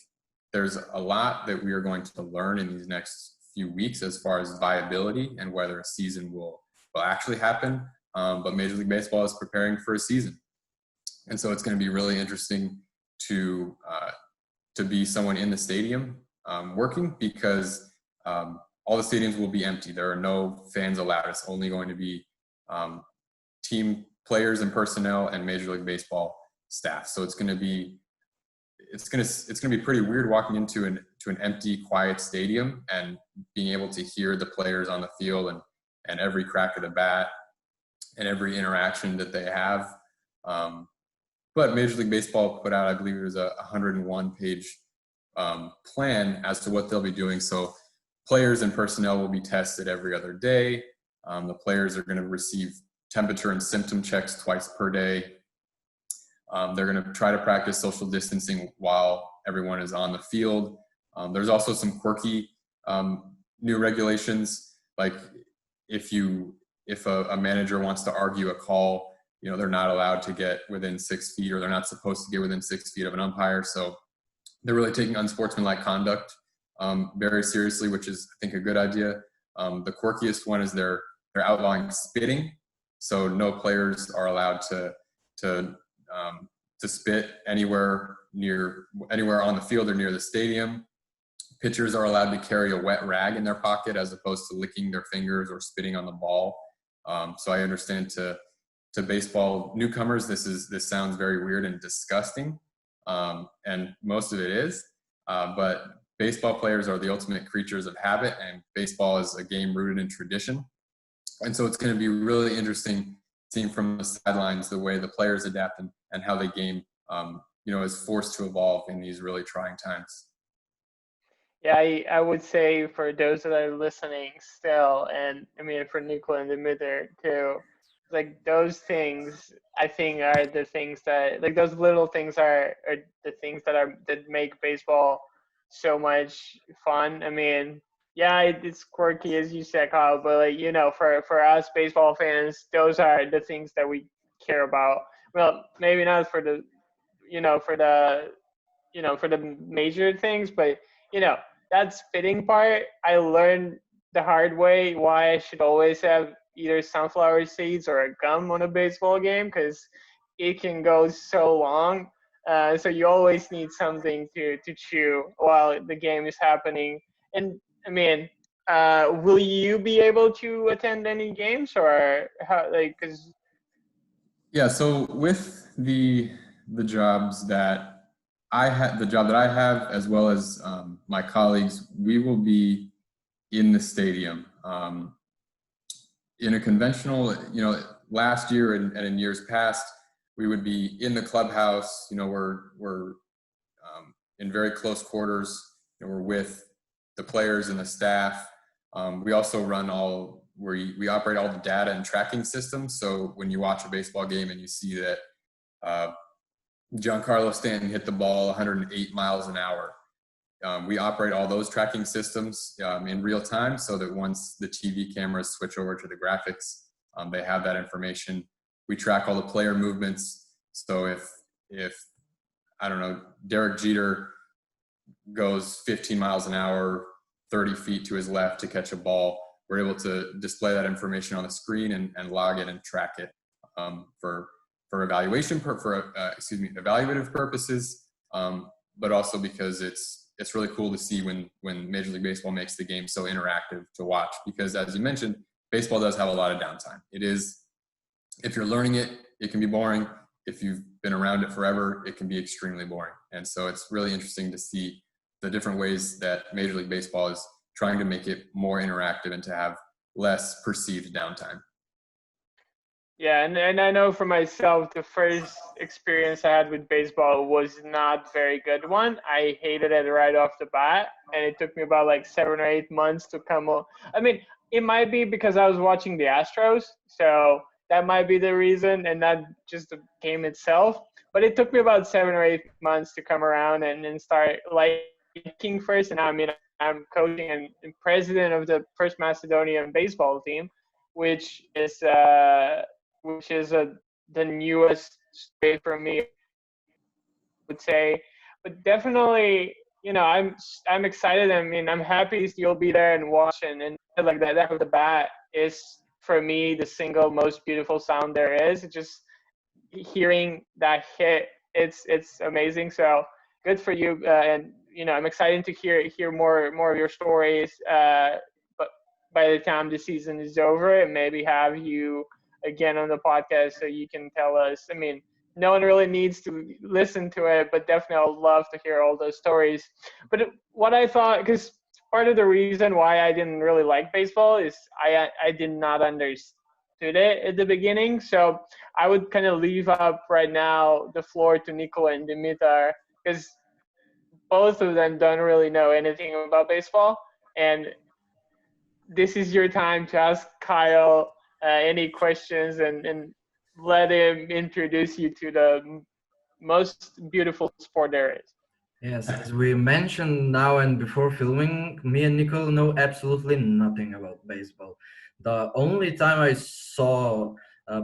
there's a lot that we are going to learn in these next few weeks as far as viability and whether a season will actually happen. But Major League Baseball is preparing for a season. And so it's going to be really interesting to be someone in the stadium working, because all the stadiums will be empty. There are no fans allowed. It's only going to be team players and personnel and Major League Baseball staff. So it's going to be pretty weird walking into an empty, quiet stadium and being able to hear the players on the field and every crack of the bat and every interaction that they have. But Major League Baseball put out, I believe it was a 101-page plan as to what they'll be doing. So players and personnel will be tested every other day. The players are going to receive temperature and symptom checks twice per day. They're going to try to practice social distancing while everyone is on the field. There's also some quirky new regulations, like if a manager wants to argue a call, they're not allowed to get within 6 feet, or they're not supposed to get within 6 feet of an umpire. So they're really taking unsportsmanlike conduct very seriously, which is, I think, a good idea. The quirkiest one is they're outlawing spitting. So no players are allowed to spit anywhere on the field or near the stadium. Pitchers are allowed to carry a wet rag in their pocket as opposed to licking their fingers or spitting on the ball. So I understand to baseball newcomers, this sounds very weird and disgusting, and most of it is. But baseball players are the ultimate creatures of habit, and baseball is a game rooted in tradition. And so it's going to be really interesting seeing from the sidelines the way the players adapt and how the game, is forced to evolve in these really trying times. Yeah, I would say for those that are listening still, and I mean for Nikola and Dimitar too, like those things I think are the things that, like those little things are the things that make baseball so much fun. I mean, yeah, it's quirky as you said, Kyle, but like, for us baseball fans, those are the things that we care about. Well, maybe not for the for the major things, but that spitting part, I learned the hard way why I should always have either sunflower seeds or a gum on a baseball game, because it can go so long. So you always need something to chew while the game is happening. And I mean, will you be able to attend any games, or how? Like, because Yeah. So with the jobs that the job that I have, as well as my colleagues, we will be in the stadium. In a conventional, last year and in years past, we would be in the clubhouse. We're in very close quarters. We're with the players and the staff. We also we operate all the data and tracking systems. So when you watch a baseball game and you see that Giancarlo Stanton hit the ball 108 miles an hour, we operate all those tracking systems in real time, so that once the TV cameras switch over to the graphics, they have that information. We track all the player movements. So if I don't know, Derek Jeter goes 15 miles an hour, 30 feet to his left to catch a ball, we're able to display that information on the screen and log it and track it for evaluative purposes, but also because it's really cool to see when Major League Baseball makes the game so interactive to watch, because as you mentioned, baseball does have a lot of downtime. It is, if you're learning it, it can be boring. If you've been around it forever, it can be extremely boring. And so it's really interesting to see the different ways that Major League Baseball is trying to make it more interactive and to have less perceived downtime. yeah, and I know for myself, the first experience I had with baseball was not very good one. I hated it right off the bat, and it took me about like 7 or 8 months to come up. I mean, it might be because I was watching the Astros, so that might be the reason, and not just the game itself. But it took me about 7 or 8 months to come around and start liking first. And I mean, I'm coaching and president of the first Macedonian baseball team. which is the newest story for me, I would say. But definitely, I'm excited. I mean, I'm happy you'll be there and watch, and like that of the bat is for me the single most beautiful sound there is. Just hearing that hit, it's amazing. So good for you, and I'm excited to hear more of your stories. But by the time the season is over, and maybe have you again on the podcast so you can tell us. I mean, no one really needs to listen to it, but definitely I'd love to hear all those stories. But what I thought, because part of the reason why I didn't really like baseball is I did not understand it at the beginning. So I would kind of leave up right now the floor to Nikola and Dimitar, because both of them don't really know anything about baseball. And this is your time to ask Kyle any questions and let him introduce you to the most beautiful sport there is. Yes, as we mentioned now and before filming, me and Nicole know absolutely nothing about baseball. The only time I saw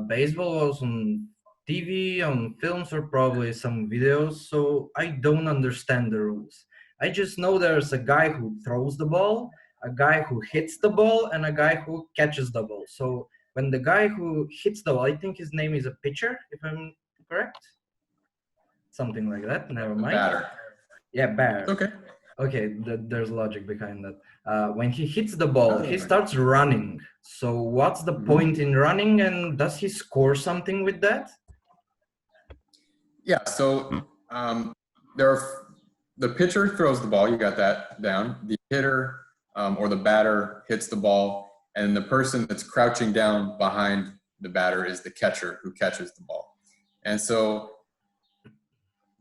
baseball was on TV, on films, or probably some videos, so I don't understand the rules. I just know there's a guy who throws the ball, a guy who hits the ball, and a guy who catches the ball. So when the guy who hits the ball, I think his name is a pitcher, if I'm correct? Something like that, never mind. Batter. Yeah, batter. Okay. Okay, there's logic behind that. When he hits the ball, he starts running. So what's the point in running, and does he score something with that? Yeah, so the pitcher throws the ball, you got that down. The hitter or the batter hits the ball, and the person that's crouching down behind the batter is the catcher who catches the ball. And so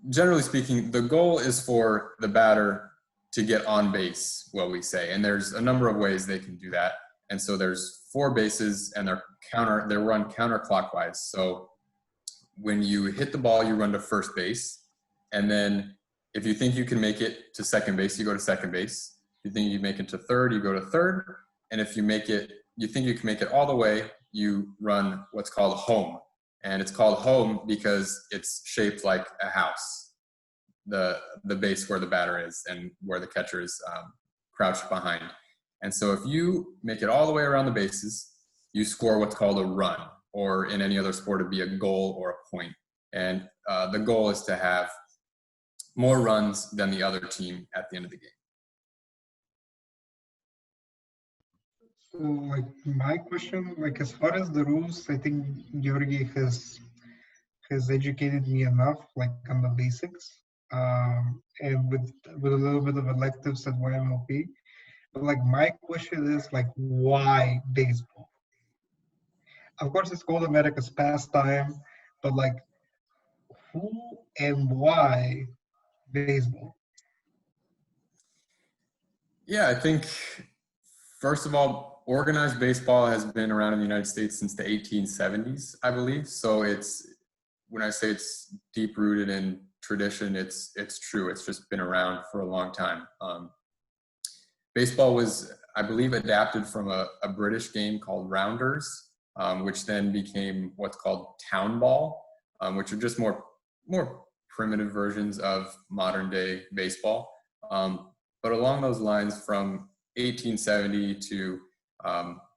generally speaking, the goal is for the batter to get on base, what we say. And there's a number of ways they can do that. And so there's 4 bases, and they're run counterclockwise. So when you hit the ball, you run to first base. And then if you think you can make it to second base, you go to second base. If you think you make it to third, you go to third. And if you think you can make it all the way, you run what's called home. And it's called home because it's shaped like a house, the base where the batter is and where the catcher is crouched behind. And so if you make it all the way around the bases, you score what's called a run, or in any other sport, it'd be a goal or a point. And the goal is to have more runs than the other team at the end of the game. So, like, my question, like, as far as the rules, I think Gjorgi has educated me enough, like, on the basics, and with a little bit of electives at YMLP. But, like, my question is, like, why baseball? Of course, it's called America's pastime, but, like, who and why baseball? Yeah, I think, first of all, organized baseball has been around in the United States since the 1870s, I believe. So when I say it's deep rooted in tradition, it's true. It's just been around for a long time. Baseball was, I believe, adapted from a British game called Rounders, which then became what's called town ball, which are just more primitive versions of modern day baseball. But along those lines, from 1870 to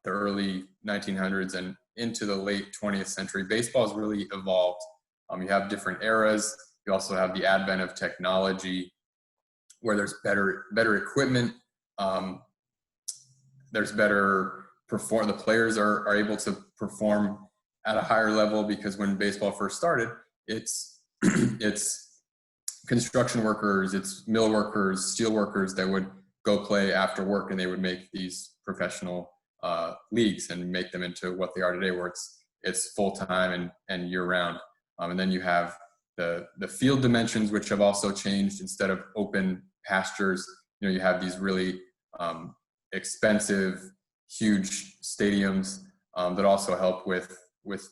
the early 1900s and into the late 20th century, baseball has really evolved. You have different eras. You also have the advent of technology, where there's better equipment. There's better the players are able to perform at a higher level, because when baseball first started, it's construction workers, it's mill workers, steel workers that would go play after work, and they would make these professional leagues and make them into what they are today, where it's full-time and year-round. And then you have the field dimensions, which have also changed. Instead of open pastures, you have these really expensive, huge stadiums that also help with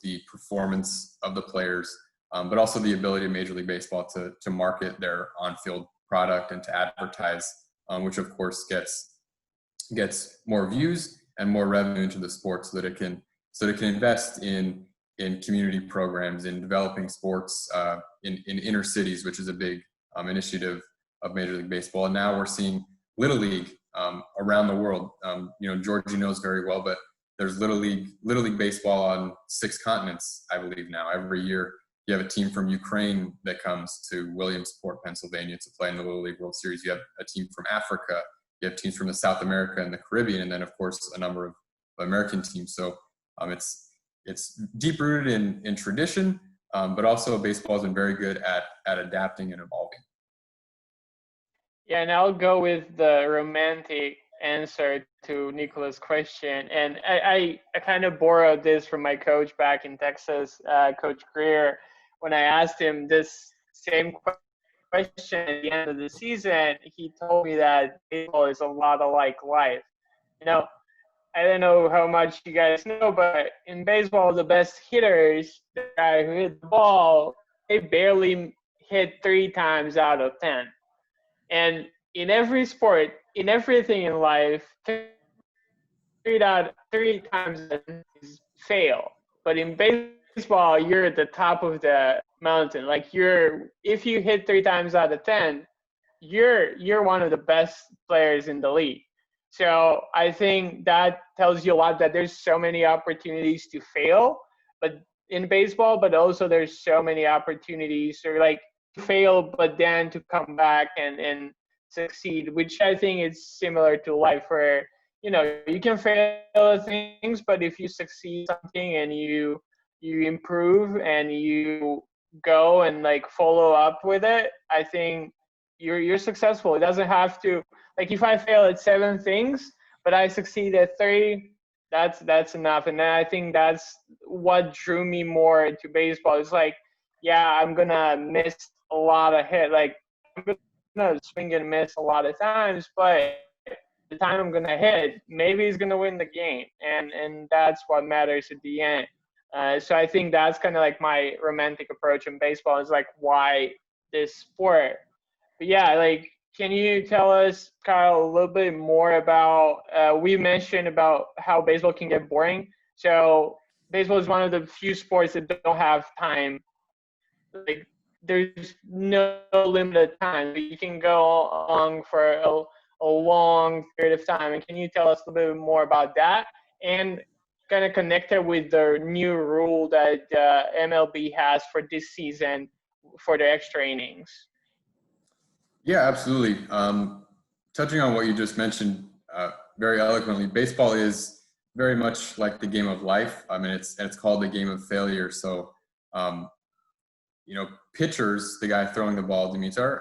the performance of the players, but also the ability of Major League Baseball to market their on-field product and to advertise, which of course gets more views and more revenue into the sport so that it can invest in community programs, in developing sports in inner cities, which is a big initiative of Major League Baseball. And now we're seeing Little League around the world. Gjorgi knows very well, but there's Little League baseball on 6 continents, I believe now. Every year you have a team from Ukraine that comes to Williamsport, Pennsylvania to play in the Little League World Series. You have a team from Africa. You have teams from the South America and the Caribbean, and then of course a number of American teams. So it's deep rooted in tradition, but also baseball has been very good at adapting and evolving. Yeah, and I'll go with the romantic answer to Nicola's question. And I kind of borrowed this from my coach back in Texas, Coach Greer, when I asked him this same question at the end of the season. He told me that baseball is a lot like life. I don't know how much you guys know, but in baseball, the best hitters, the guy who hit the ball, they barely hit 3 times out of 10. And in every sport, in everything in life, 3 times is fail. But in baseball, you're at the top of the mountain. Like if you hit 3 times out of 10, you're one of the best players in the league. So I think that tells you a lot, that there's so many opportunities to fail, but in baseball, but also there's so many opportunities to fail, but then to come back and succeed, which I think is similar to life, where you can fail at things, but if you succeed something and you improve and you go and follow up with it, I think you're successful. It doesn't have to, if I fail at 7 things but I succeed at 3, that's enough. And I think that's what drew me more to baseball. It's I'm gonna miss a lot of hits. I'm gonna swing and miss a lot of times, but the time I'm gonna hit, maybe he's gonna win the game, and that's what matters at the end. So I think that's kind of my romantic approach in baseball, is why this sport. But yeah, can you tell us, Kyle, a little bit more about, we mentioned about how baseball can get boring. So baseball is one of the few sports that don't have time. There's no limited time. You can go along for a long period of time. And can you tell us a little bit more about that, and kind of connect it with the new rule that MLB has for this season for the extra innings? Yeah, absolutely. Touching on what you just mentioned very eloquently, baseball is very much like the game of life. I mean, it's called the game of failure. So, pitchers, the guy throwing the ball, Dimitar,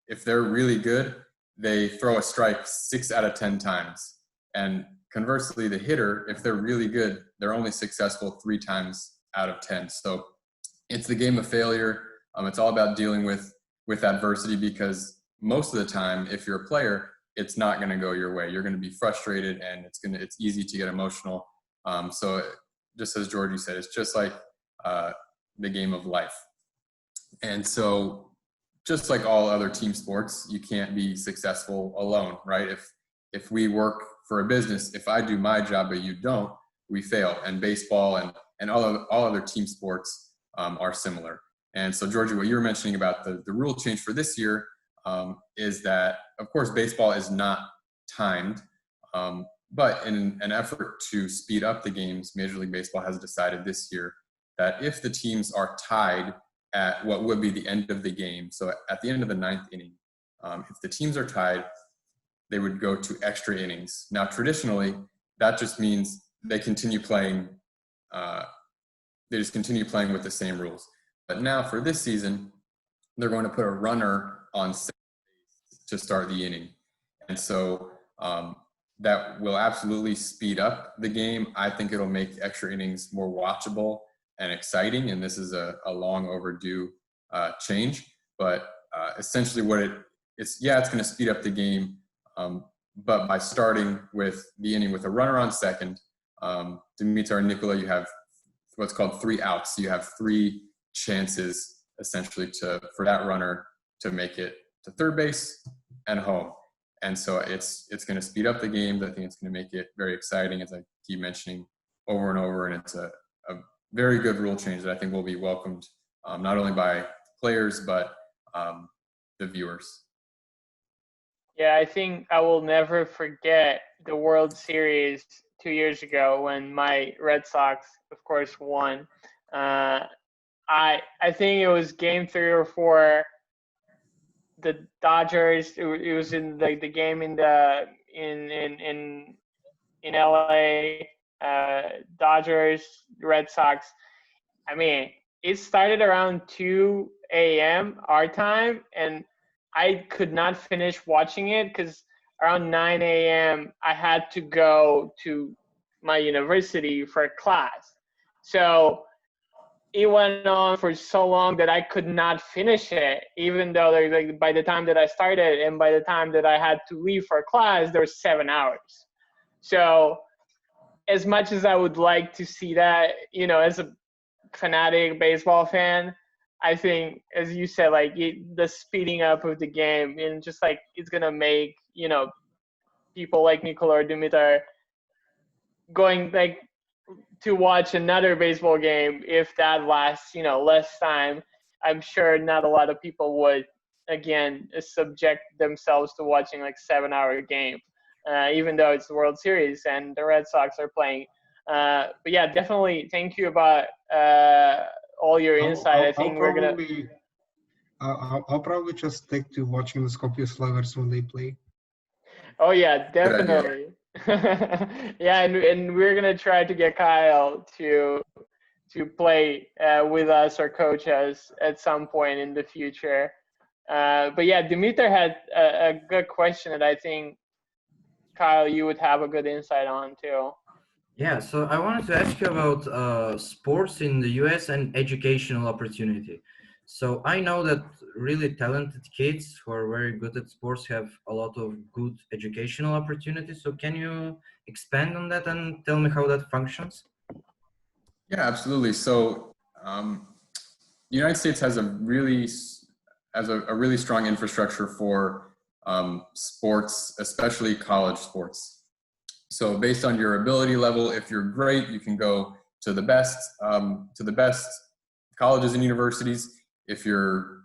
if they're really good, they throw a strike 6 out of 10 times. And conversely, the hitter, if they're really good, they're only successful 3 times out of 10. So it's the game of failure. It's all about dealing with adversity, because most of the time, if you're a player, it's not going to go your way. You're going to be frustrated, and it's easy to get emotional. So just as Gjorgi said, it's just like the game of life. And so just like all other team sports, you can't be successful alone, right? If we work for a business, if I do my job but you don't, we fail. And baseball and all other team sports are similar. And so, Gjorgi, what you were mentioning about the rule change for this year is that, of course, baseball is not timed, but in an effort to speed up the games, Major League Baseball has decided this year that if the teams are tied at what would be the end of the game, so at the end of the 9th inning, if the teams are tied, they would go to extra innings. Now, traditionally, that just means they continue playing. They just continue playing with the same rules. But now for this season, they're going to put a runner on second base to start the inning. And so that will absolutely speed up the game. I think it'll make extra innings more watchable and exciting. And this is a long overdue change. But essentially what it's going to speed up the game. But by starting with the inning with a runner on second, Dimitar and Nikola, you have what's called 3 outs. So you have 3 chances essentially for that runner to make it to third base and home. And so it's going to speed up the game. I think it's going to make it very exciting, as I keep mentioning over and over. And it's a very good rule change that I think will be welcomed not only by players, but the viewers. Yeah, I think I will never forget the World Series 2 years ago when my Red Sox, of course, won. I think it was game 3 or 4. The Dodgers. It was in the game in LA. Dodgers, Red Sox. I mean, it started around 2 a.m. our time, and I could not finish watching it because around 9 a.m. I had to go to my university for a class. So it went on for so long that I could not finish it, even though by the time that I started and by the time that I had to leave for class, there was 7 hours. So as much as I would like to see that, as a fanatic baseball fan, I think, as you said, the speeding up of the game and just it's gonna make people like Nikola or Dimitar going to watch another baseball game if that lasts less time. I'm sure not a lot of people would again subject themselves to watching 7-hour game, even though it's the World Series and the Red Sox are playing. But yeah, definitely thank you about all your insight. I think we're gonna. I'll probably just stick to watching the Skopje Sluggers when they play. Oh yeah, definitely. Yeah, and we're gonna try to get Kyle to play with us or coach us at some point in the future. But yeah, Dimitar had a good question that I think, Kyle, you would have a good insight on too. Yeah, so I wanted to ask you about sports in the US and educational opportunity. So I know that really talented kids who are very good at sports have a lot of good educational opportunities. So can you expand on that and tell me how that functions? Yeah, absolutely. So the United States has a really strong infrastructure for sports, especially college sports. So based on your ability level, if you're great, you can go to the best colleges and universities. If you're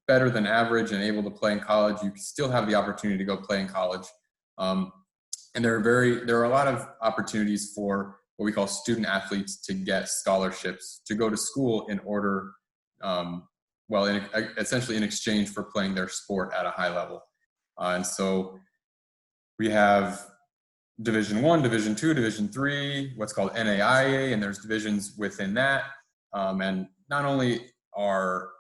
better than average and able to play in college, you still have the opportunity to go play in college. And there are a lot of opportunities for what we call student athletes to get scholarships to go to school in order, essentially in exchange for playing their sport at a high level. And so we have Division I, Division II, Division III, what's called NAIA, and there's divisions within that. And not only are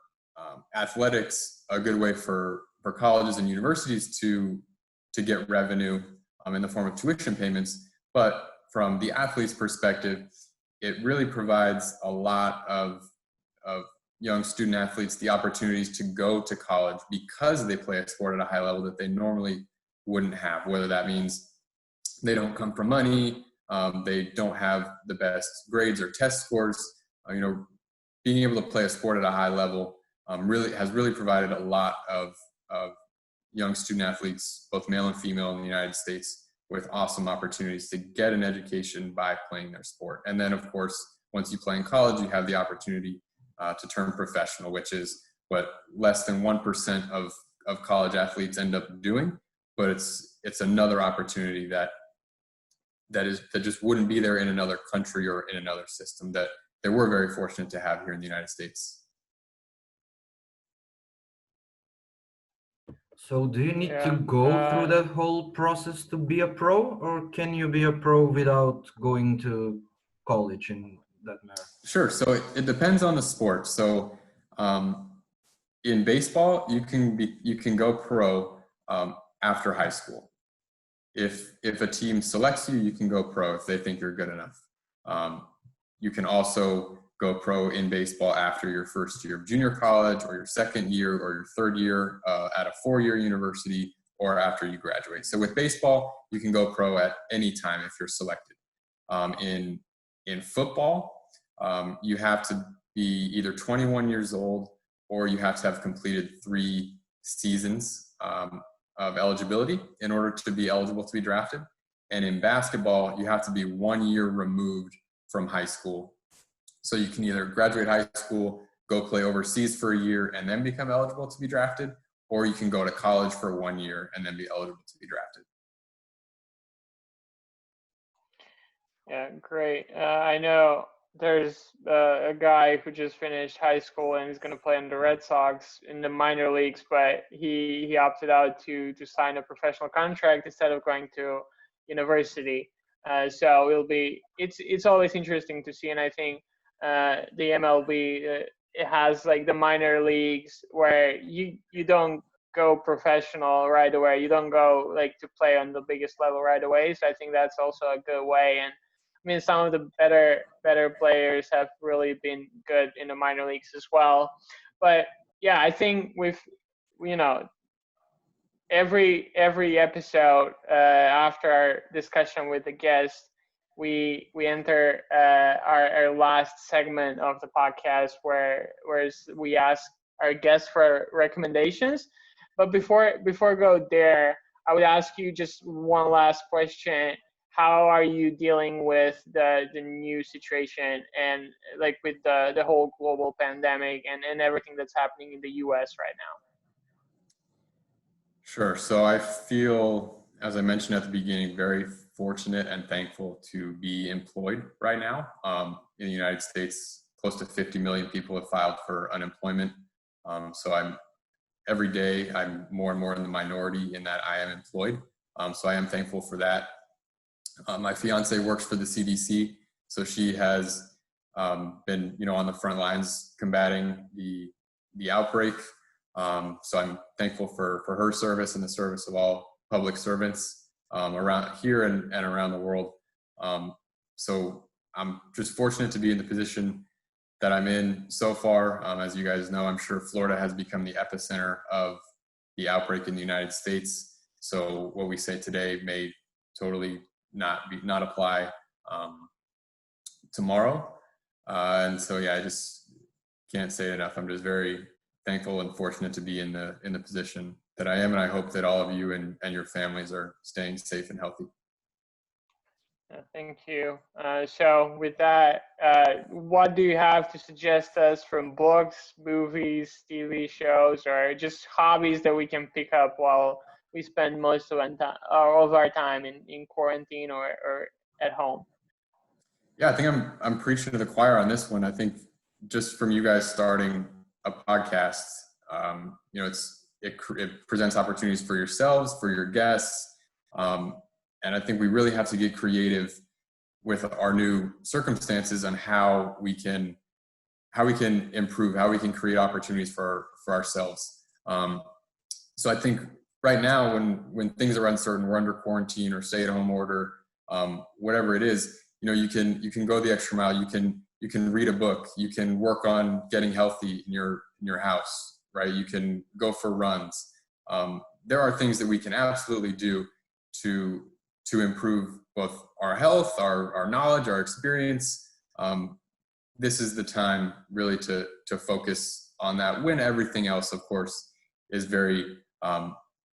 athletics a good way for colleges and universities to get revenue in the form of tuition payments, but from the athlete's perspective, it really provides a lot of young student athletes the opportunities to go to college because they play a sport at a high level that they normally wouldn't have, whether that means they don't come from money, they don't have the best grades or test scores. Being able to play a sport at a high level has really provided a lot of young student athletes, both male and female in the United States, with awesome opportunities to get an education by playing their sport. And then, of course, once you play in college, you have the opportunity to turn professional, which is what less than 1% of college athletes end up doing. But it's another opportunity that just wouldn't be there in another country or in another system that we're very fortunate to have here in the United States. So do you need to go through that whole process to be a pro, or can you be a pro without going to college in that matter? Sure. So it depends on the sport. So in baseball, you can go pro after high school. If a team selects you, you can go pro if they think you're good enough. You can also go pro in baseball after your first year of junior college or your second year or your third year at a 4-year university or after you graduate. So with baseball, you can go pro at any time if you're selected. In football, you have to be either 21 years old or you have to have completed 3 seasons of eligibility in order to be eligible to be drafted. And in basketball, you have to be 1 year removed from high school. So you can either graduate high school, go play overseas for a year, and then become eligible to be drafted, or you can go to college for 1 year and then be eligible to be drafted. Yeah, great. I know there's a guy who just finished high school and is going to play in the Red Sox in the minor leagues, but he opted out to sign a professional contract instead of going to university. So it's always interesting to see, and I think the MLB it has like the minor leagues where you don't go professional right away. You don't go like to play on the biggest level right away. So I think that's also a good way. And I mean, some of the better players have really been good in the minor leagues as well. But yeah, I think with every episode after our discussion with the guest, we enter our last segment of the podcast where we ask our guests for recommendations. But before I go there, I would ask you just one last question. How are you dealing with the new situation and like with the whole global pandemic and everything that's happening in the US right now? Sure. So I feel, as I mentioned at the beginning, very fortunate and thankful to be employed right now. In the United States, close to 50 million people have filed for unemployment. So every day I'm more and more in the minority in that I am employed. So I am thankful for that. My fiance works for the CDC, so she has been, on the front lines combating the outbreak. So I'm thankful for her service and the service of all public servants around here and around the world. So I'm just fortunate to be in the position that I'm in so far. As you guys know, I'm sure Florida has become the epicenter of the outbreak in the United States. So what we say today may totally not apply tomorrow. And so, yeah, I just can't say it enough. I'm just very thankful and fortunate to be in the position that I am. And I hope that all of you and your families are staying safe and healthy. Thank you. So with that, what do you have to suggest us from books, movies, TV shows, or just hobbies that we can pick up while we spend most of our time in quarantine or at home? Yeah, I think I'm preaching to the choir on this one. I think just from you guys starting a podcast, it presents opportunities for yourselves, for your guests, and I think we really have to get creative with our new circumstances on how we can improve, how we can create opportunities for ourselves. So I think right now, when things are uncertain, we're under quarantine or stay-at-home order, whatever it is, you can go the extra mile. You can read a book. You can work on getting healthy in your house, right? You can go for runs. There are things that we can absolutely do to improve both our health, our knowledge, our experience. This is the time really to focus on that when everything else, of course, is very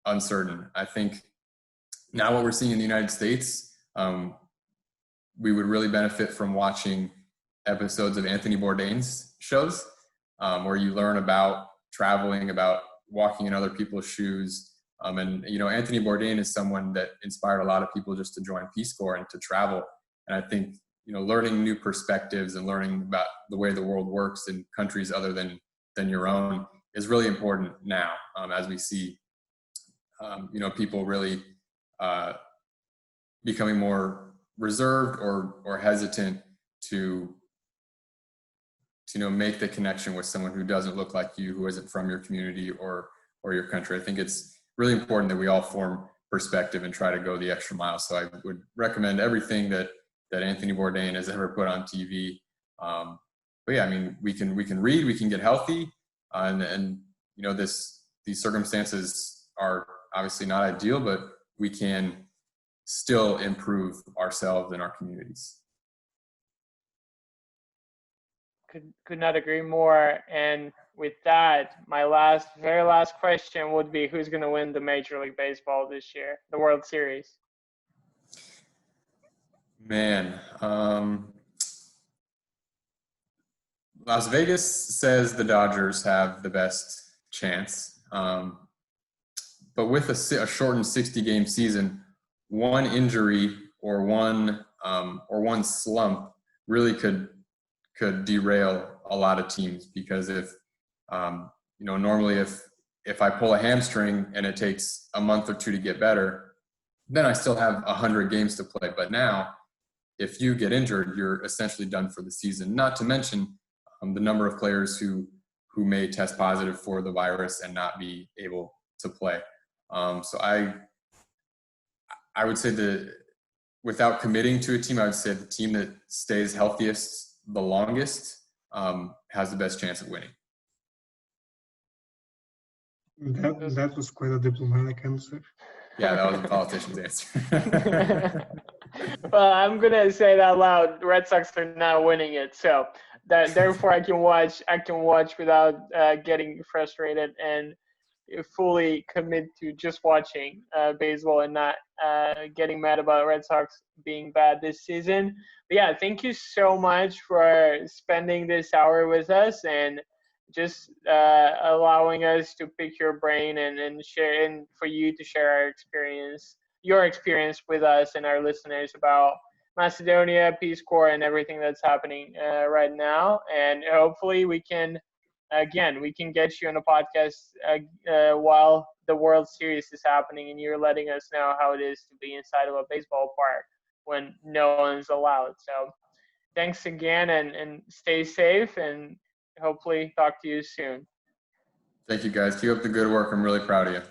uncertain. I think now what we're seeing in the United States, we would really benefit from watching episodes of Anthony Bourdain's shows, where you learn about traveling, about walking in other people's shoes. And Anthony Bourdain is someone that inspired a lot of people just to join Peace Corps and to travel. And I think, learning new perspectives and learning about the way the world works in countries other than your own is really important now, as we see, people really becoming more reserved or hesitant to make the connection with someone who doesn't look like you, who isn't from your community or your country. I think it's really important that we all form perspective and try to go the extra mile. So I would recommend everything that Anthony Bourdain has ever put on TV. But yeah, I mean, we can read, we can get healthy, and these circumstances are obviously not ideal, but we can still improve ourselves and our communities. Could not agree more. And with that, my very last question would be, who's going to win the Major League Baseball this year, the World Series? Man, Las Vegas says the Dodgers have the best chance. But with a shortened 60-game season, one injury or one slump really could derail a lot of teams, because if normally if I pull a hamstring and it takes a month or two to get better, then I still have 100 games to play. But now, if you get injured, you're essentially done for the season. Not to mention the number of players who may test positive for the virus and not be able to play. So I would say without committing to a team, I would say the team that stays healthiest the longest has the best chance of winning. That was quite a diplomatic answer. Yeah, that was a politician's answer. Well, I'm gonna say that loud. The Red Sox are not winning it, so therefore I can watch without getting frustrated and fully commit to just watching baseball and not getting mad about Red Sox being bad this season. But yeah, thank you so much for spending this hour with us and just allowing us to pick your brain and share, and for you to share your experience with us and our listeners about Macedonia, Peace Corps, and everything that's happening right now. And hopefully we can get you on a podcast while the World Series is happening and you're letting us know how it is to be inside of a baseball park when no one's allowed. So thanks again, and stay safe, and hopefully talk to you soon. Thank you, guys. Keep up the good work. I'm really proud of you.